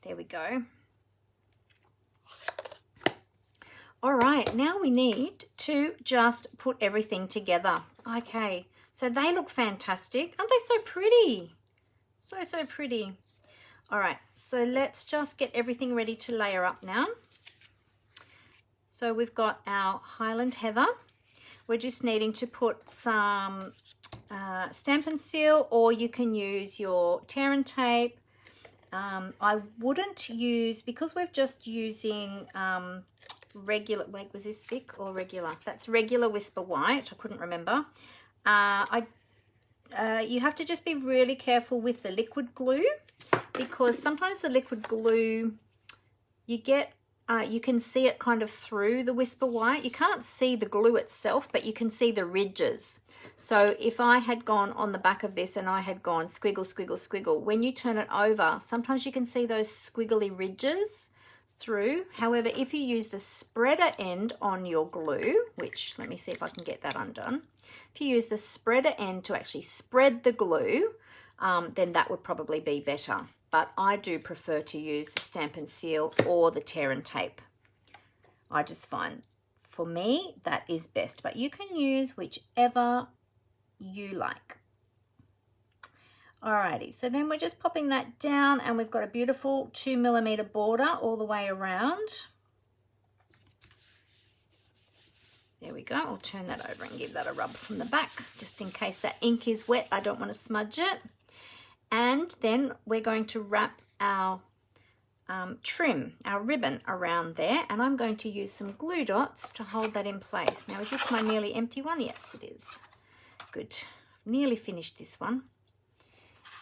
There we go. All right, now we need to just put everything together. Okay, so they look fantastic. Aren't they so pretty? So, so pretty. All right, so let's just get everything ready to layer up now. So we've got our Highland Heather. We're just needing to put some Stampin' Seal, or you can use your tear and tape. I wouldn't use, because we're just using regular, wait, was this thick or regular? That's regular Whisper White. I couldn't remember. You have to just be really careful with the liquid glue, because sometimes the liquid glue, you get, you can see it kind of through the Whisper White. You can't see the glue itself, but you can see the ridges. So if I had gone on the back of this and I had gone squiggle, squiggle, squiggle, when you turn it over, sometimes you can see those squiggly ridges through. However, if you use the spreader end on your glue, which, let me see if I can get that undone. If you use the spreader end to actually spread the glue, then that would probably be better. But I do prefer to use the Stampin' Seal or the tear and tape. I just find, for me, that is best. But you can use whichever you like. Alrighty, so then we're just popping that down, and we've got a beautiful 2mm border all the way around. There we go. I'll turn that over and give that a rub from the back, just in case that ink is wet. I don't want to smudge it. And then we're going to wrap our trim, our ribbon around there, and I'm going to use some glue dots to hold that in place. Now, is this my nearly empty one? Yes, it is. Good. Nearly finished this one.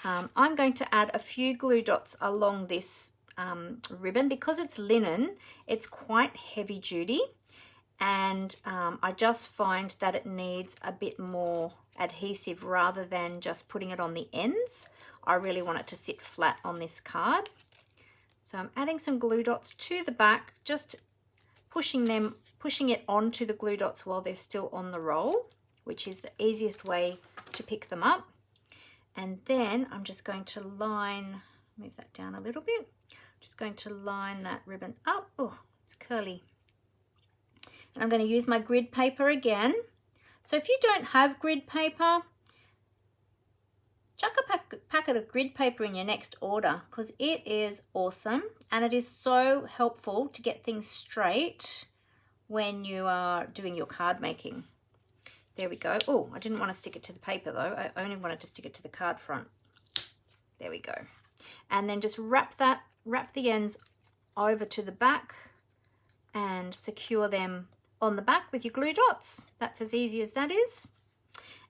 I'm going to add a few glue dots along this ribbon. Because it's linen, it's quite heavy duty, and I just find that it needs a bit more adhesive rather than just putting it on the ends. I really want it to sit flat on this card. So I'm adding some glue dots to the back, just pushing it onto the glue dots while they're still on the roll, which is the easiest way to pick them up. And then I'm just going to move that down a little bit. Just going to line that ribbon up. Oh, it's curly. And I'm going to use my grid paper again. So if you don't have grid paper, chuck a packet of grid paper in your next order, because it is awesome and it is so helpful to get things straight when you are doing your card making. There we go. Oh, I didn't want to stick it to the paper though. I only wanted to stick it to the card front. There we go. And then just wrap the ends over to the back and secure them on the back with your glue dots. That's as easy as that is.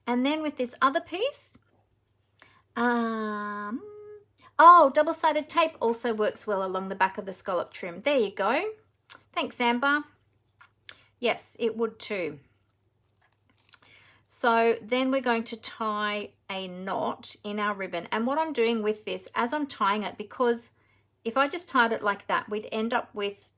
And then with this other piece, double-sided tape also works well along the back of the scallop trim. There you go. Thanks, Amber. Yes, it would too. So then we're going to tie a knot in our ribbon. And what I'm doing with this, as I'm tying it, because if I just tied it like that, we'd end up with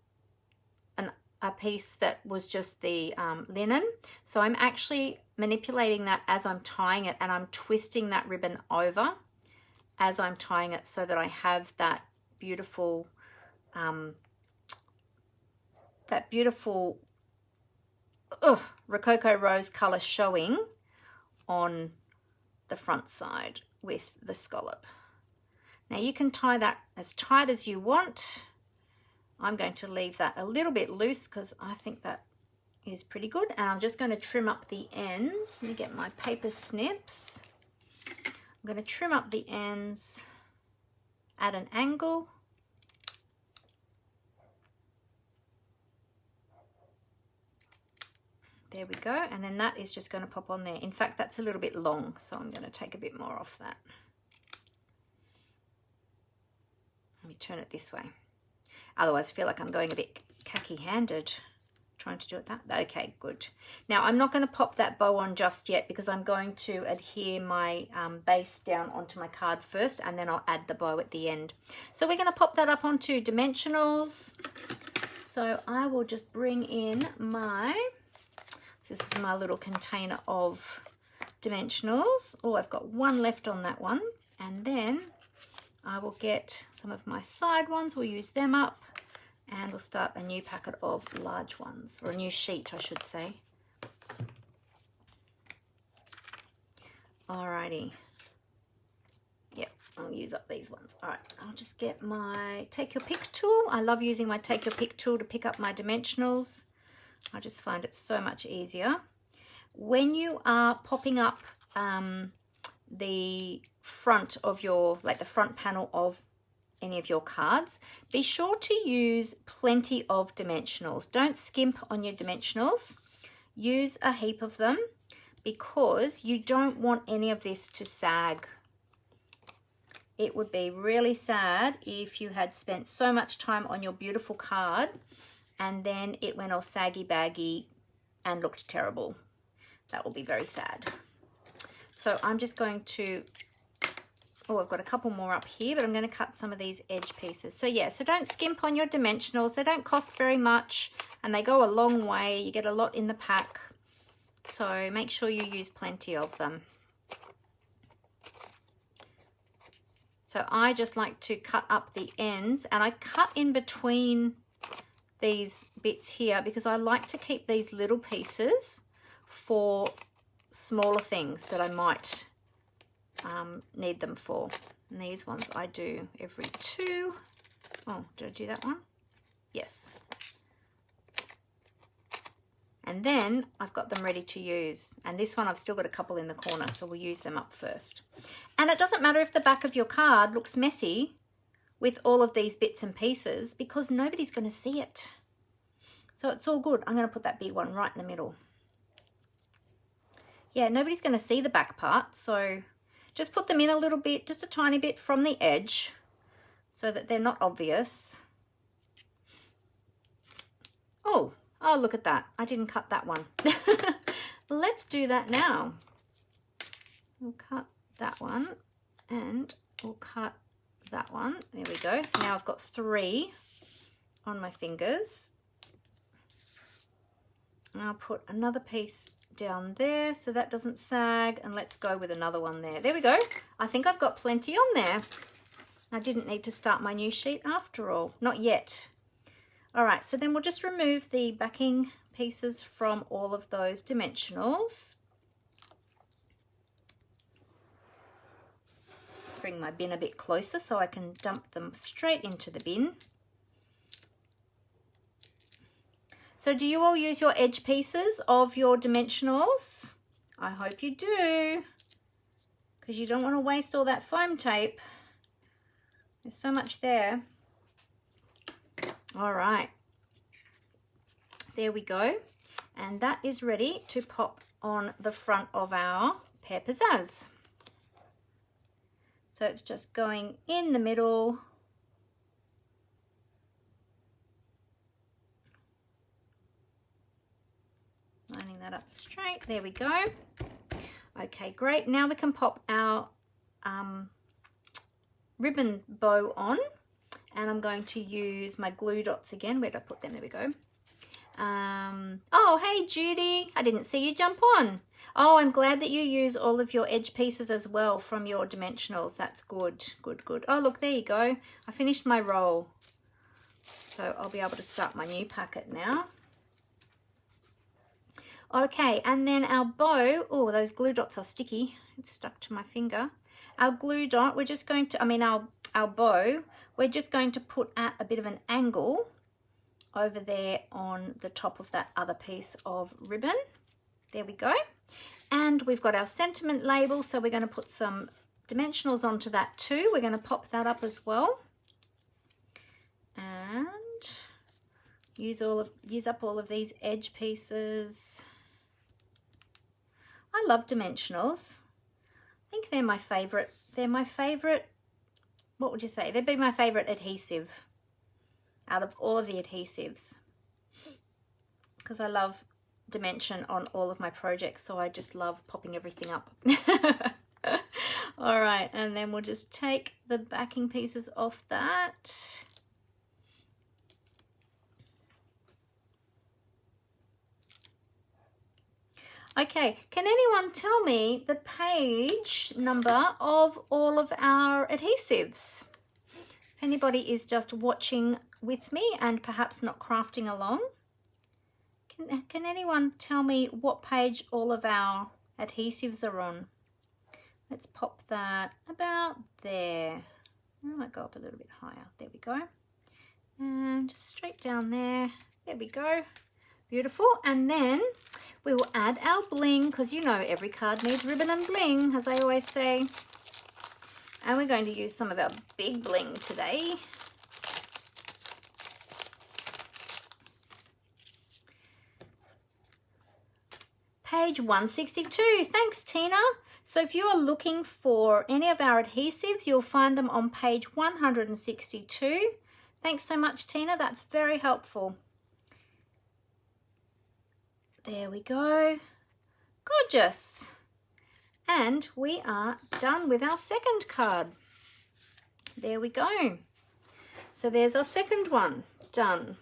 a piece that was just the linen. So I'm actually manipulating that as I'm tying it, and I'm twisting that ribbon over as I'm tying it so that I have that beautiful Rococo Rose color showing on the front side with the scallop. Now you can tie that as tight as you want. I'm going to leave that a little bit loose because I think that is pretty good. And I'm just going to trim up the ends. Let me get my paper snips. I'm going to trim up the ends at an angle. There we go. And then that is just going to pop on there. In fact, that's a little bit long, so I'm going to take a bit more off that. Let me turn it this way. Otherwise, I feel like I'm going a bit khaki-handed trying to do it that. Okay, good. Now, I'm not going to pop that bow on just yet because I'm going to adhere my base down onto my card first, and then I'll add the bow at the end. So we're going to pop that up onto dimensionals. So I will just bring in this is my little container of dimensionals. Oh, I've got one left on that one. And then I will get some of my side ones, we'll use them up, and we'll start a new packet of large ones, or a new sheet, I should say. Alrighty. Yep, I'll use up these ones. Alright, I'll just get my Take Your Pick tool. I love using my Take Your Pick tool to pick up my dimensionals. I just find it so much easier. When you are popping up the front of your, like the front panel of any of your cards, be sure to use plenty of dimensionals. Don't skimp on your dimensionals. Use a heap of them because you don't want any of this to sag. It would be really sad if you had spent so much time on your beautiful card and then it went all saggy baggy and looked terrible. That will be very sad. So I'm just going to, I've got a couple more up here, but I'm going to cut some of these edge pieces. So yeah, so don't skimp on your dimensionals. They don't cost very much and they go a long way. You get a lot in the pack. So make sure you use plenty of them. So I just like to cut up the ends, and I cut in between these bits here because I like to keep these little pieces for smaller things that I might need them for. And these ones I do every two. Oh, did I do that one? Yes. And then I've got them ready to use. And this one I've still got a couple in the corner, so we'll use them up first. And it doesn't matter if the back of your card looks messy with all of these bits and pieces because nobody's going to see it. So it's all good. I'm going to put that big one right in the middle. Yeah, nobody's going to see the back part, so just put them in a little bit, just a tiny bit from the edge, so that they're not obvious. Oh, look at that. I didn't cut that one. Let's do that now. We'll cut that one and we'll cut that one. There we go. So now I've got 3 on my fingers. And I'll put another piece down there so that doesn't sag, and let's go with another one there. There we go. I think I've got plenty on there. I didn't need to start my new sheet after all. Not yet. All right, so then we'll just remove the backing pieces from all of those dimensionals. Bring my bin a bit closer so I can dump them straight into the bin. So do you all use your edge pieces of your dimensionals? I hope you do, because you don't want to waste all that foam tape. There's so much there. All right, there we go. And that is ready to pop on the front of our Pear Pizzazz. So it's just going in the middle. Lining that up straight. There we go. Okay, great. Now we can pop our ribbon bow on, and I'm going to use my glue dots again. Where did I put them? There we go. Oh, hey Judy, I didn't see you jump on. Oh, I'm glad that you use all of your edge pieces as well from your dimensionals. That's good, good, good. Oh, look, there you go. I finished my roll. So I'll be able to start my new packet now. Okay, and then our bow, oh, those glue dots are sticky. It's stuck to my finger. Our glue dot, we're just going to, our bow, we're just going to put at a bit of an angle over there on the top of that other piece of ribbon. There we go. And we've got our sentiment label, so we're going to put some dimensionals onto that too. We're going to pop that up as well. And use up all of these edge pieces. I love dimensionals. I think they're my favorite. They're my favorite, what would you say? They'd be my favorite adhesive out of all of the adhesives, because I love dimension on all of my projects, so I just love popping everything up. All right, and then we'll just take the backing pieces off that. Okay, can anyone tell me the page number of all of our adhesives? If anybody is just watching with me and perhaps not crafting along, can anyone tell me what page all of our adhesives are on? Let's pop that about there. I might go up a little bit higher. There we go. And just straight down there. There we go. Beautiful. And then we will add our bling, because you know every card needs ribbon and bling, as I always say. And we're going to use some of our big bling today. Page 162. Thanks, Tina. So if you are looking for any of our adhesives, you'll find them on page 162. Thanks so much, Tina. That's very helpful. There we go. Gorgeous. And we are done with our second card. There we go. So there's our second one done.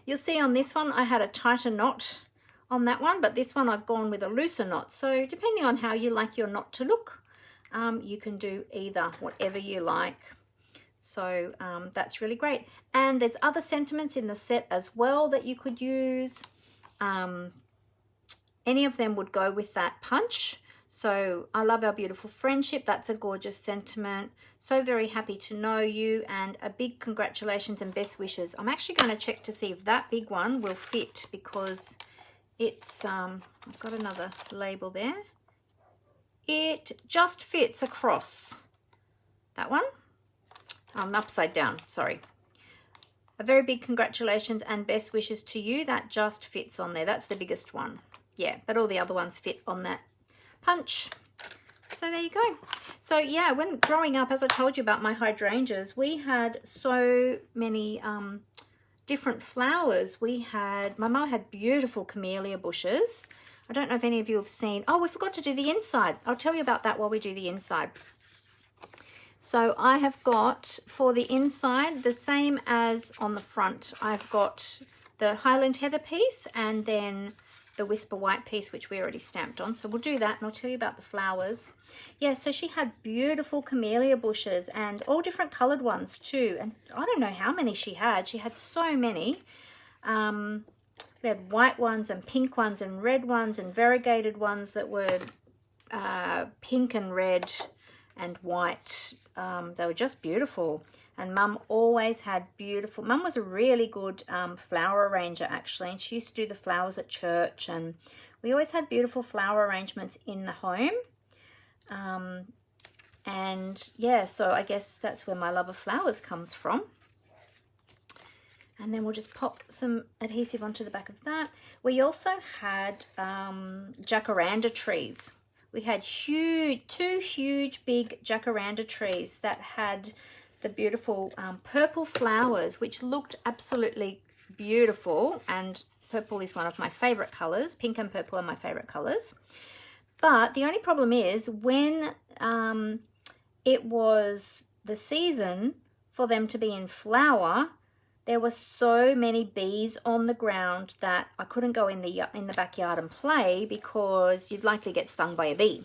You'll see on this one I had a tighter knot on that one, but this one I've gone with a looser knot. So depending on how you like your knot to look, you can do either, whatever you like. So that's really great. And there's other sentiments in the set as well that you could use. Any of them would go with that punch. So I love our beautiful friendship. That's a gorgeous sentiment. So very happy to know you, and a big congratulations and best wishes. I'm actually going to check to see if that big one will fit, because it's, I've got another label there. It just fits across that one. Upside down, sorry. A very big congratulations and best wishes to you. That just fits on there. That's the biggest one. Yeah, but all the other ones fit on that punch. So So there you go. So yeah, when growing up, as I told you about my hydrangeas, we had so many different flowers. My mum had beautiful camellia bushes. I don't know if any of you have seen. Oh, we forgot to do the inside. I'll tell you about that while we do the inside. So I have got, for the inside, the same as on the front. I've got the Highland Heather piece and then the Whisper White piece, which we already stamped on. So we'll do that and I'll tell you about the flowers. Yeah, so she had beautiful camellia bushes and all different coloured ones too. And I don't know how many she had. She had so many. We had white ones and pink ones and red ones and variegated ones that were pink and red and white. They were just beautiful. And Mum always had beautiful, Mum was a really good flower arranger actually, and she used to do the flowers at church, and we always had beautiful flower arrangements in the home. And yeah, so I guess that's where my love of flowers comes from. And then we'll just pop some adhesive onto the back of that. We also had jacaranda trees. We had two huge big jacaranda trees that had the beautiful purple flowers, which looked absolutely beautiful. And purple is one of my favorite colors. Pink and purple are my favorite colors. But the only problem is when it was the season for them to be in flower, there were so many bees on the ground that I couldn't go in the backyard and play because you'd likely get stung by a bee.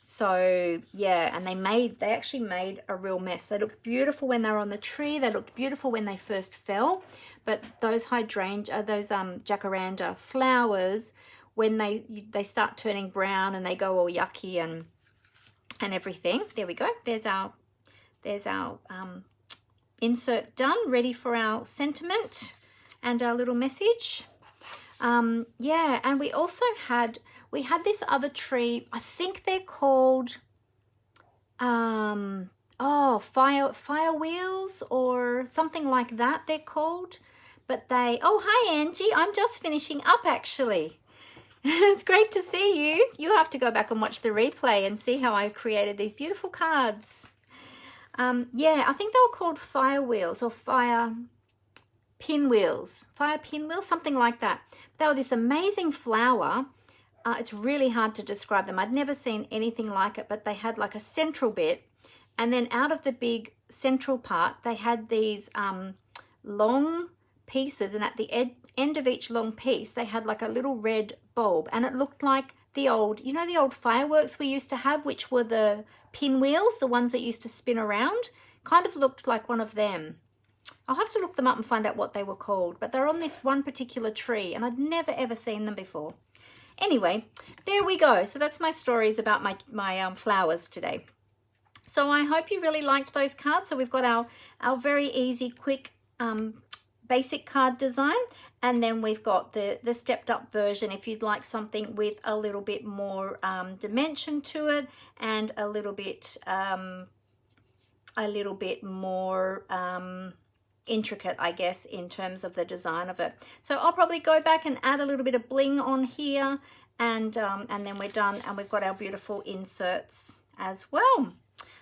So yeah, and they actually made a real mess. They looked beautiful when they were on the tree. They looked beautiful when they first fell, but those jacaranda flowers, when they start turning brown and they go all yucky and everything. There we go. There's our insert done, ready for our sentiment and our little message. Yeah, and we also had this other tree. I think they're called fire wheels or something like that they're called. But oh, hi Angie, I'm just finishing up actually. It's great to see you. You have to go back and watch the replay and see how I created these beautiful cards. Yeah, I think they were called fire wheels or fire pinwheels, something like that. They were this amazing flower. It's really hard to describe them. I'd never seen anything like it, but they had like a central bit, and then out of the big central part, they had these long pieces, and at the end of each long piece, they had like a little red bulb, and it looked like the old fireworks we used to have, which were the pinwheels, the ones that used to spin around. Kind of looked like one of them. I'll have to look them up and find out what they were called, but they're on this one particular tree and I'd never ever seen them before. Anyway, there we go. So that's my stories about my flowers today. So I hope you really liked those cards. So we've got our very easy, quick, basic card design, and then we've got the stepped up version if you'd like something with a little bit more dimension to it and a little bit more intricate, I guess, in terms of the design of it. So I'll probably go back and add a little bit of bling on here, and then we're done, and we've got our beautiful inserts as well.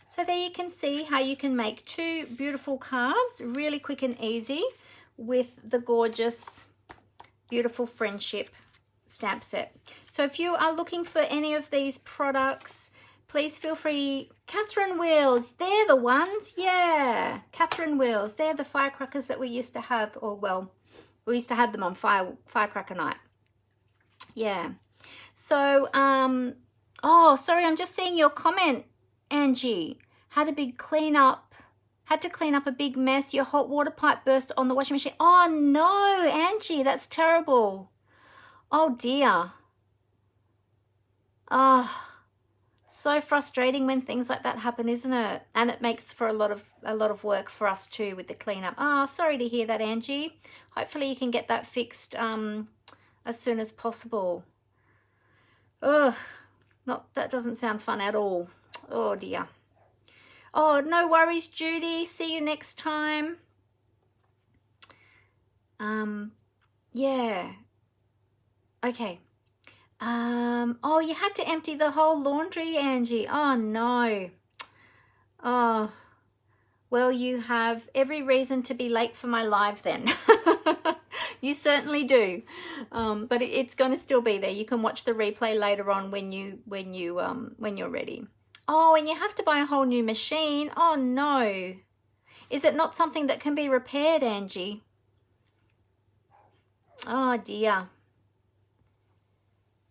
So there you can see how you can make two beautiful cards really quick and easy with the gorgeous, beautiful friendship stamp set. So if you are looking for any of these products, please feel free. Catherine wheels, they're the ones. Yeah, Catherine wheels. They're the firecrackers that we used to have, or well, we used to have them on firecracker night. Yeah. So, oh, sorry, I'm just seeing your comment, Angie. Had to clean up a big mess. Your hot water pipe burst on the washing machine. Oh no, Angie, that's terrible. Oh dear. Oh. So frustrating when things like that happen, isn't it? And it makes for a lot of work for us too with the cleanup. Oh, sorry to hear that, Angie. Hopefully you can get that fixed as soon as possible. Ugh, that doesn't sound fun at all. Oh dear. Oh, no worries, Judy. See you next time. Yeah. Okay. Oh, you had to empty the whole laundry, Angie. Oh, no. Oh, well, you have every reason to be late for my live then. You certainly do. But it's going to still be there. You can watch the replay later on when you're ready. Oh, and you have to buy a whole new machine. Oh, no. Is it not something that can be repaired, Angie? Oh, dear.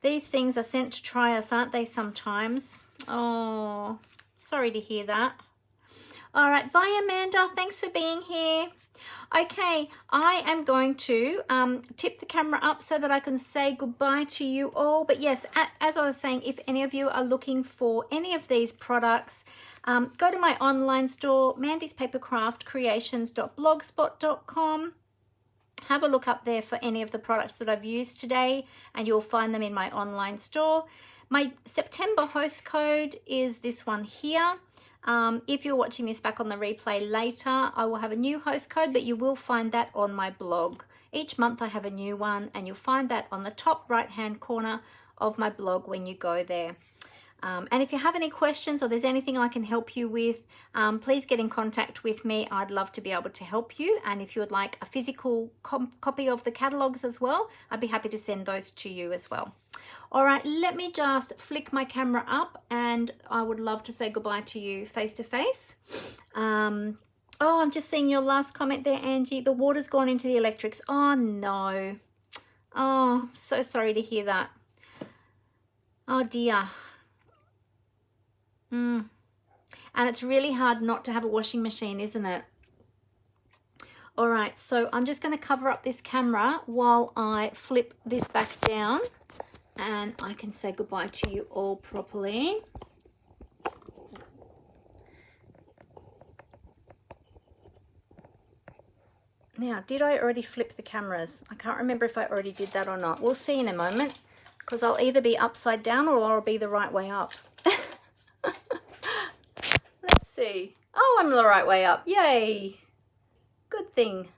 These things are sent to try us, aren't they, sometimes? Oh, sorry to hear that. All right, bye, Amanda. Thanks for being here. Okay, I am going to tip the camera up so that I can say goodbye to you all. But yes, as I was saying, if any of you are looking for any of these products, go to my online store, mandyspapercraftcreations.blogspot.com. Have a look up there for any of the products that I've used today, and you'll find them in my online store. My September host code is this one here. If you're watching this back on the replay later, I will have a new host code, but you will find that on my blog. Each month I have a new one, and you'll find that on the top right-hand corner of my blog when you go there. And if you have any questions or there's anything I can help you with, please get in contact with me. I'd love to be able to help you. And if you would like a physical copy of the catalogs as well, I'd be happy to send those to you as well. All right, let me just flick my camera up, and I would love to say goodbye to you face to face. Oh, I'm just seeing your last comment there, Angie. The water's gone into the electrics. Oh, no. Oh, so sorry to hear that. Oh, dear. And it's really hard not to have a washing machine, isn't it? All right, so I'm just going to cover up this camera while I flip this back down, and I can say goodbye to you all properly. Now, did I already flip the cameras? I can't remember if I already did that or not. We'll see in a moment, because I'll either be upside down or I'll be the right way up. Let's see. Oh, I'm the right way up. Yay. Good thing.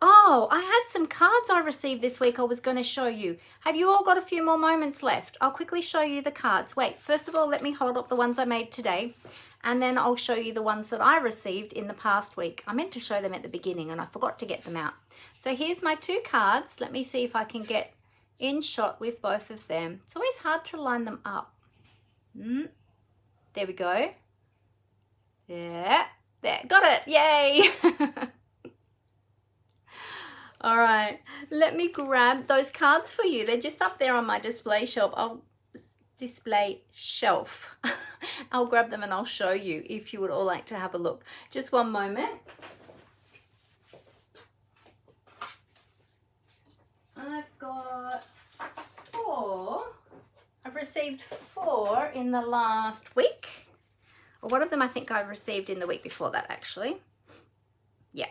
Oh, I had some cards I received this week I was going to show you. Have you all got a few more moments left? I'll quickly show you the cards. Wait, first of all, let me hold up the ones I made today, and then I'll show you the ones that I received in the past week. I meant to show them at the beginning and I forgot to get them out. So here's my two cards. Let me see if I can get in shot with both of them. It's always hard to line them up. There we go. Yeah, there, got it. Yay. All right, let me grab those cards for you. They're just up there on my display shelf. I'll grab them and I'll show you if you would all like to have a look. Just one moment. I've got 4. I've received 4 in the last week. Or one of them I think I received in the week before that, actually. Yeah.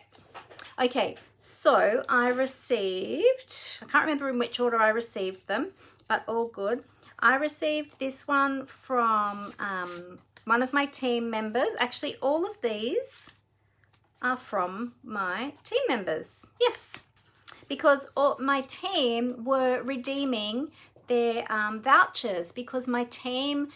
Okay, so I received, I can't remember in which order I received them, but all good. I received this one from one of my team members. Actually, all of these are from my team members. Yes, because my team were redeeming their vouchers, because my team,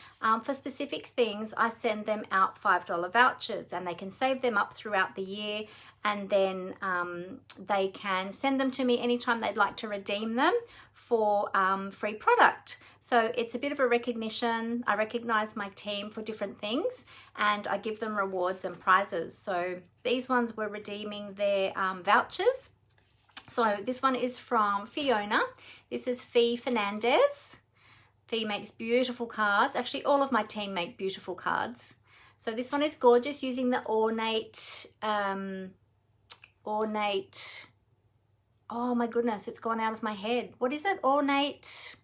for specific things, I send them out $5 vouchers, and they can save them up throughout the year, and then they can send them to me anytime they'd like to redeem them for free product. So it's a bit of a recognition. I recognize my team for different things, and I give them rewards and prizes. So these ones were redeeming their vouchers. So this one is from Fiona. This is Fee Fernandez. Fee makes beautiful cards. Actually, all of my team make beautiful cards. So this one is gorgeous, using the ornate, oh my goodness, it's gone out of my head. What is it? Ornate.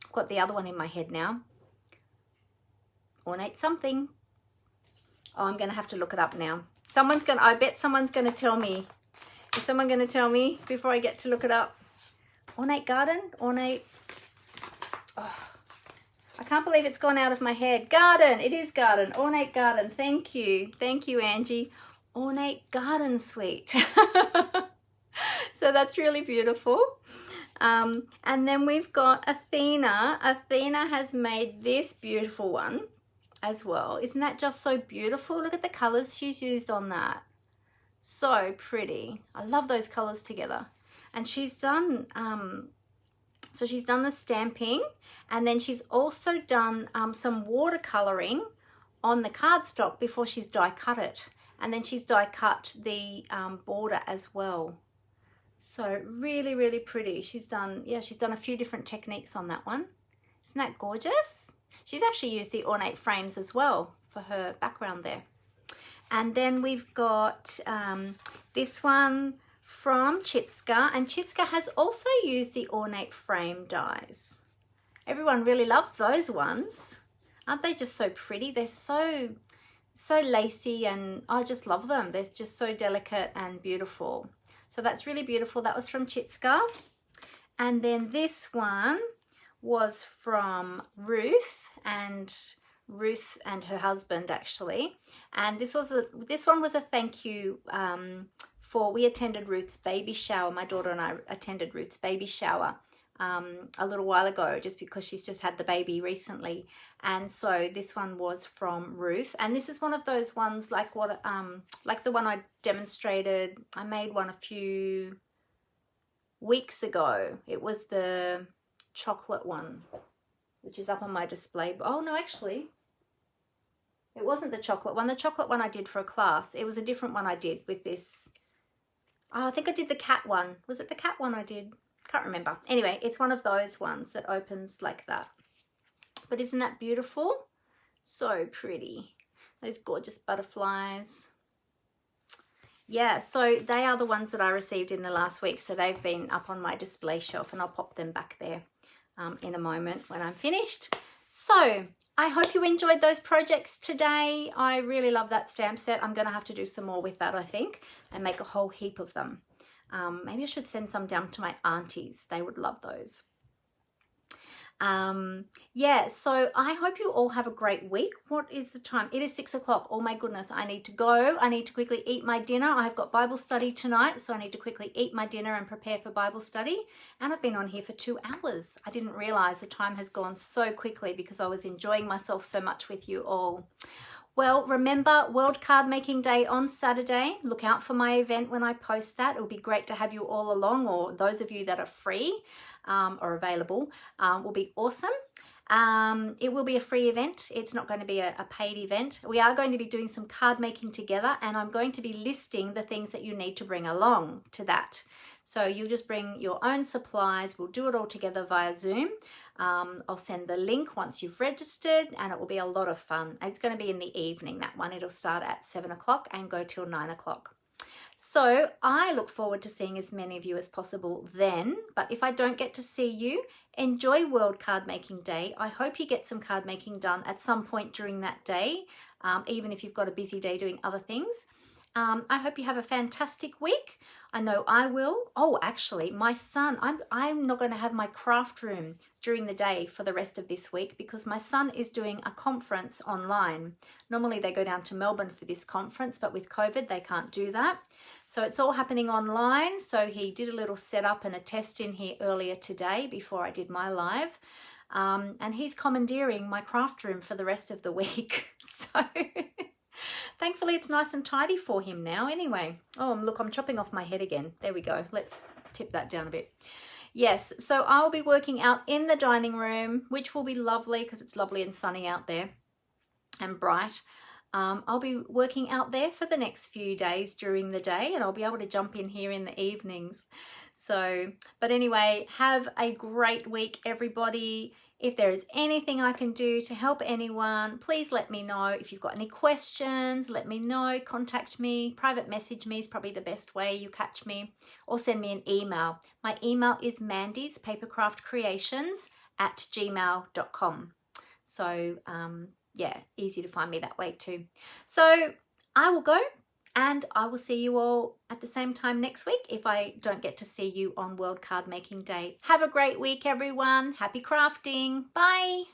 I've got the other one in my head now. Ornate something. Oh, I'm going to have to look it up now. I bet someone's going to tell me. Is someone going to tell me before I get to look it up? Ornate garden? Ornate. Oh, I can't believe it's gone out of my head. Garden. It is garden. Ornate garden. Thank you. Thank you, Angie. Ornate garden suite. So that's really beautiful. And then we've got Athena. Athena has made this beautiful one as well. Isn't that just so beautiful? Look at the colors she's used on that. So pretty. I love those colors together. And she's done, so she's done the stamping, and then she's also done some watercoloring on the cardstock before she's die cut it. And then she's die cut the border as well. So really, really pretty. She's done, yeah, she's done a few different techniques on that one. Isn't that gorgeous? She's actually used the ornate frames as well for her background there. And then we've got this one from Chitska, and Chitska has also used the ornate frame dies. Everyone really loves those ones. Aren't they just so pretty? They're so lacy, and I just love them. They're just so delicate and beautiful. So that's really beautiful. That was from Chitska. And then this one was from Ruth and her husband actually. And this one was a thank you we attended Ruth's baby shower. My daughter and I attended Ruth's baby shower a little while ago, just because she's just had the baby recently. And so this one was from Ruth, and this is one of those ones like the one I demonstrated. I made one a few weeks ago. It was the chocolate one, which is up on my display. Oh no, actually it wasn't the chocolate one. The chocolate one I did for a class. It was a different one I did with this. Oh, I think I did the cat one. Was it the cat one I did? Can't remember. Anyway, it's one of those ones that opens like that. But isn't that beautiful? So pretty. Those gorgeous butterflies. Yeah, so they are the ones that I received in the last week. So they've been up on my display shelf, and I'll pop them back there in a moment when I'm finished. So I hope you enjoyed those projects today. I really love that stamp set. I'm going to have to do some more with that, I think, and make a whole heap of them. Maybe I should send some down to my aunties. They would love those. Yeah, so I hope you all have a great week. What is the time? It is 6 o'clock. Oh my goodness, I need to go. I need to quickly eat my dinner. I have got Bible study tonight, so I need to quickly eat my dinner and prepare for Bible study. And I've been on here for 2 hours. I didn't realize the time has gone so quickly because I was enjoying myself so much with you all. Well, remember World Card Making Day on Saturday. Look out for my event when I post that. It'll be great to have you all along, or those of you that are free or available will be awesome. It will be a free event. It's not going to be a paid event. We are going to be doing some card making together, and I'm going to be listing the things that you need to bring along to that. So you'll just bring your own supplies. We'll do it all together via Zoom. I'll send the link once you've registered, and it will be a lot of fun. It's going to be in the evening, that one. It'll start at 7 o'clock and go till 9 o'clock. So I look forward to seeing as many of you as possible then. But if I don't get to see you, enjoy World Card Making Day. I hope you get some card making done at some point during that day, even if you've got a busy day doing other things. I hope you have a fantastic week. I know I will. Oh, actually, my son, I'm not going to have my craft room during the day for the rest of this week because my son is doing a conference online. Normally they go down to Melbourne for this conference, but with COVID, they can't do that. So it's all happening online. So he did a little setup and a test in here earlier today before I did my live. And he's commandeering my craft room for the rest of the week. So thankfully it's nice and tidy for him now anyway. Oh, look, I'm chopping off my head again. There we go. Let's tip that down a bit. Yes, so I'll be working out in the dining room, which will be lovely because it's lovely and sunny out there and bright. I'll be working out there for the next few days during the day, and I'll be able to jump in here in the evenings. So, but anyway, have a great week, everybody. If there is anything I can do to help anyone, please let me know. If you've got any questions, let me know. Contact me. Private message me is probably the best way you catch me, or send me an email. My email is mandyspapercraftcreations@gmail.com. So yeah, easy to find me that way too. So I will go, and I will see you all at the same time next week if I don't get to see you on World Card Making Day. Have a great week, everyone. Happy crafting. Bye.